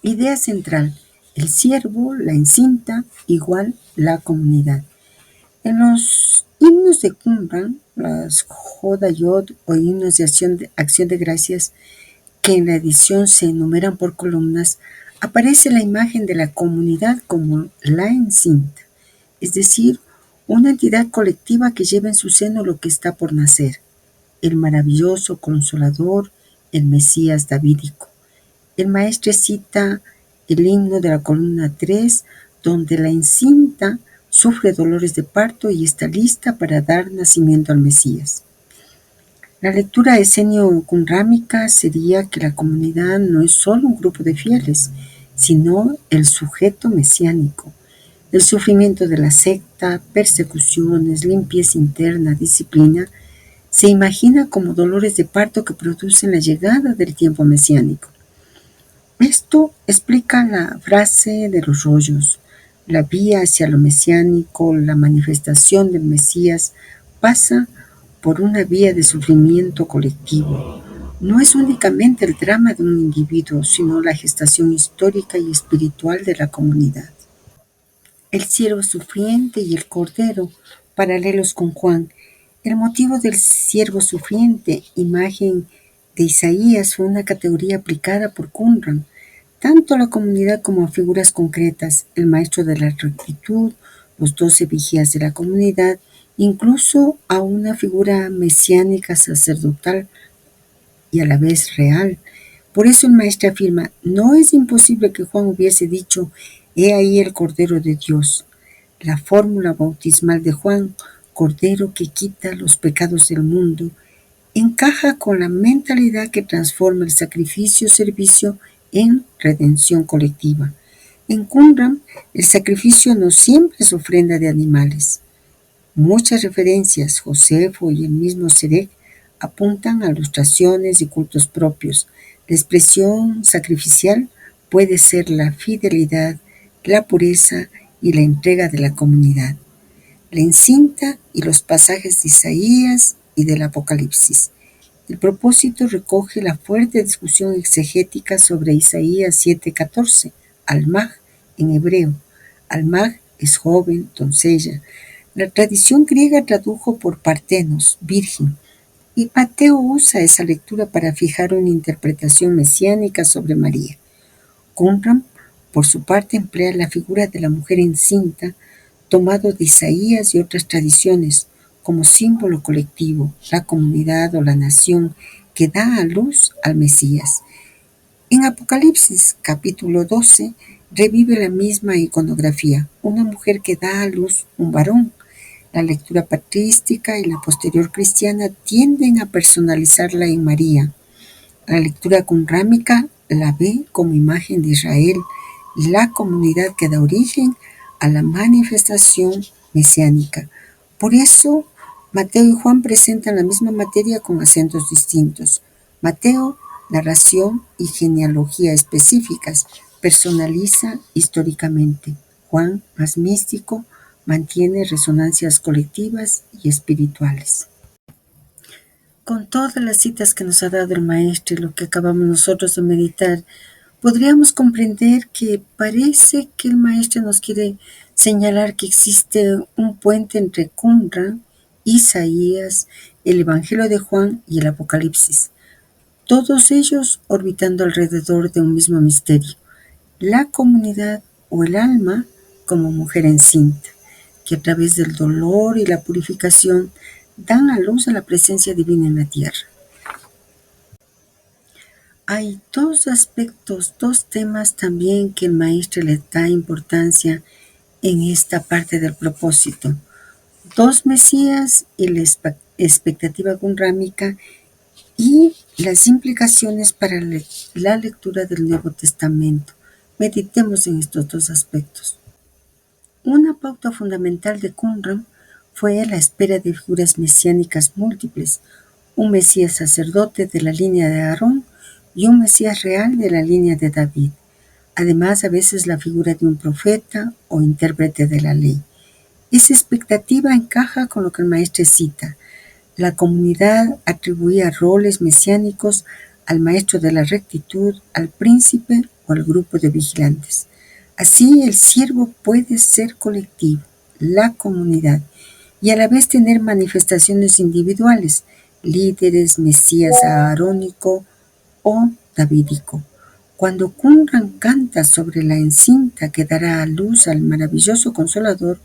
Idea central: el siervo, la encinta, igual la comunidad. En los himnos de Qumran, las Jodayot o himnos de acción de gracias, que en la edición se enumeran por columnas, aparece la imagen de la comunidad como la encinta, es decir, una entidad colectiva que lleva en su seno lo que está por nacer, el maravilloso Consolador, el Mesías davídico. El maestro cita el himno de la columna 3, donde la encinta sufre dolores de parto y está lista para dar nacimiento al Mesías. La lectura esenio-qumrámica sería que la comunidad no es solo un grupo de fieles, sino el sujeto mesiánico. El sufrimiento de la secta, persecuciones, limpieza interna, disciplina, se imagina como dolores de parto que producen la llegada del tiempo mesiánico. Esto explica la frase de los rollos: la vía hacia lo mesiánico, la manifestación del Mesías, pasa por una vía de sufrimiento colectivo. No es únicamente el drama de un individuo, sino la gestación histórica y espiritual de la comunidad. El siervo sufriente y el cordero, paralelos con Juan. El motivo del siervo sufriente, imagen de Isaías, fue una categoría aplicada por Qumran, tanto a la comunidad como a figuras concretas: el maestro de la rectitud, los 12 vigías de la comunidad, incluso a una figura mesiánica sacerdotal y a la vez real. Por eso el maestro afirma: no es imposible que Juan hubiese dicho: he ahí el Cordero de Dios. La fórmula bautismal de Juan, Cordero que quita los pecados del mundo, encaja con la mentalidad que transforma el sacrificio-servicio en redención colectiva. En Qumran, el sacrificio no siempre es ofrenda de animales. Muchas referencias, Josefo y el mismo Serek, apuntan a ilustraciones y cultos propios. La expresión sacrificial puede ser la fidelidad, la pureza y la entrega de la comunidad. La encinta y los pasajes de Isaías y del Apocalipsis. El propósito recoge la fuerte discusión exegética sobre Isaías 7:14, Almaj en hebreo. Almaj es joven, doncella. La tradición griega tradujo por Partenos, virgen, y Mateo usa esa lectura para fijar una interpretación mesiánica sobre María. Qumran, por su parte, emplea la figura de la mujer encinta, tomado de Isaías y otras tradiciones, como símbolo colectivo, la comunidad o la nación que da a luz al Mesías. En Apocalipsis capítulo 12 revive la misma iconografía, una mujer que da a luz un varón. La lectura patrística y la posterior cristiana tienden a personalizarla en María. La lectura qumrámica la ve como imagen de Israel, la comunidad que da origen a la manifestación mesiánica. Por eso, Mateo y Juan presentan la misma materia con acentos distintos. Mateo, narración y genealogía específicas, personaliza históricamente. Juan, más místico, mantiene resonancias colectivas y espirituales. Con todas las citas que nos ha dado el maestro y lo que acabamos nosotros de meditar, podríamos comprender que parece que el maestro nos quiere señalar que existe un puente entre Qumran, Isaías, el Evangelio de Juan y el Apocalipsis, todos ellos orbitando alrededor de un mismo misterio, la comunidad o el alma como mujer encinta, que a través del dolor y la purificación dan a luz a la presencia divina en la tierra. Hay dos aspectos, dos temas también que el maestro le da importancia en esta parte del propósito. Dos Mesías y la expectativa qumrámica y las implicaciones para la lectura del Nuevo Testamento. Meditemos en estos dos aspectos. Una pauta fundamental de Qumran fue la espera de figuras mesiánicas múltiples, un Mesías sacerdote de la línea de Aarón y un Mesías real de la línea de David. Además, a veces la figura de un profeta o intérprete de la ley. Esa expectativa encaja con lo que el maestro cita. La comunidad atribuía roles mesiánicos al maestro de la rectitud, al príncipe o al grupo de vigilantes. Así, el siervo puede ser colectivo, la comunidad, y a la vez tener manifestaciones individuales, líderes, Mesías aarónico o davídico. Cuando Qumran canta sobre la encinta que dará a luz al maravilloso Consolador,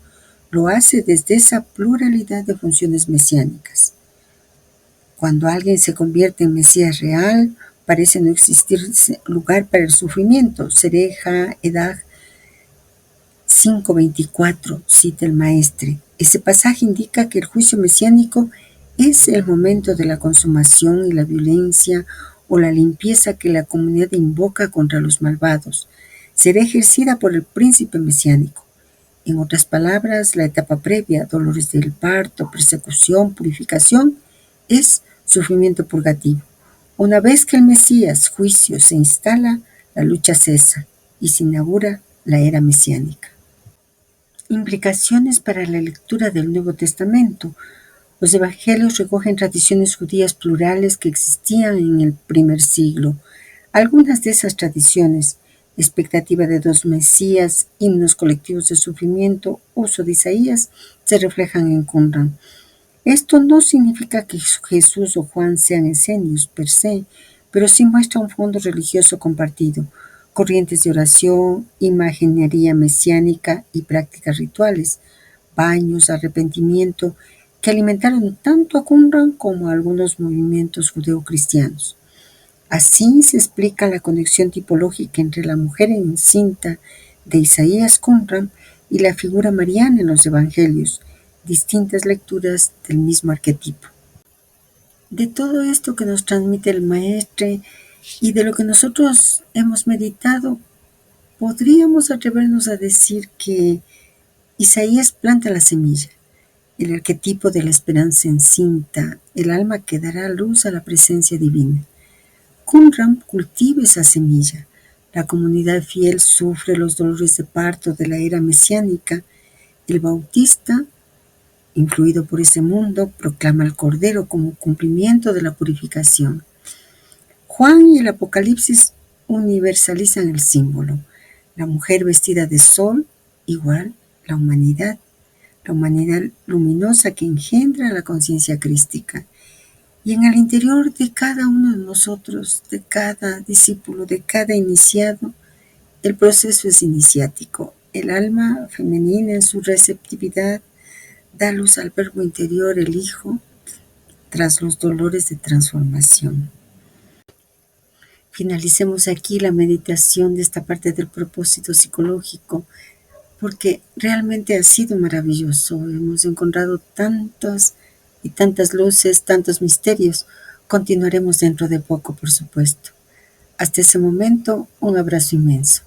lo hace desde esa pluralidad de funciones mesiánicas. Cuando alguien se convierte en Mesías real, parece no existir lugar para el sufrimiento. Sereja, Edad 5:24, cita el maestre. Ese pasaje indica que el juicio mesiánico es el momento de la consumación y la violencia o la limpieza que la comunidad invoca contra los malvados. Será ejercida por el príncipe mesiánico. En otras palabras, la etapa previa, dolores del parto, persecución, purificación, es sufrimiento purgativo. Una vez que el Mesías, juicio, se instala, la lucha cesa y se inaugura la era mesiánica. Implicaciones para la lectura del Nuevo Testamento. Los evangelios recogen tradiciones judías plurales que existían en el primer siglo. Algunas de esas tradiciones, expectativa de dos Mesías, himnos colectivos de sufrimiento, uso de Isaías, se reflejan en Qumran. Esto no significa que Jesús o Juan sean esenios per se, pero sí muestra un fondo religioso compartido, corrientes de oración, imaginería mesiánica y prácticas rituales, baños, arrepentimiento, que alimentaron tanto a Qumran como a algunos movimientos judeocristianos. Así se explica la conexión tipológica entre la mujer encinta de Isaías Qumran y la figura mariana en los evangelios, distintas lecturas del mismo arquetipo. De todo esto que nos transmite el maestre y de lo que nosotros hemos meditado, podríamos atrevernos a decir que Isaías planta la semilla, el arquetipo de la esperanza encinta, el alma que dará luz a la presencia divina. Qumran cultiva esa semilla. La comunidad fiel sufre los dolores de parto de la era mesiánica. El bautista, influido por ese mundo, proclama al Cordero como cumplimiento de la purificación. Juan y el Apocalipsis universalizan el símbolo. La mujer vestida de sol, igual la humanidad luminosa que engendra la conciencia crística. Y en el interior de cada uno de nosotros, de cada discípulo, de cada iniciado, el proceso es iniciático. El alma femenina en su receptividad da luz al verbo interior, el Hijo, tras los dolores de transformación. Finalicemos aquí la meditación de esta parte del propósito psicológico, porque realmente ha sido maravilloso. Hemos encontrado tantas y tantas luces, tantos misterios. Continuaremos dentro de poco, por supuesto. Hasta ese momento, un abrazo inmenso.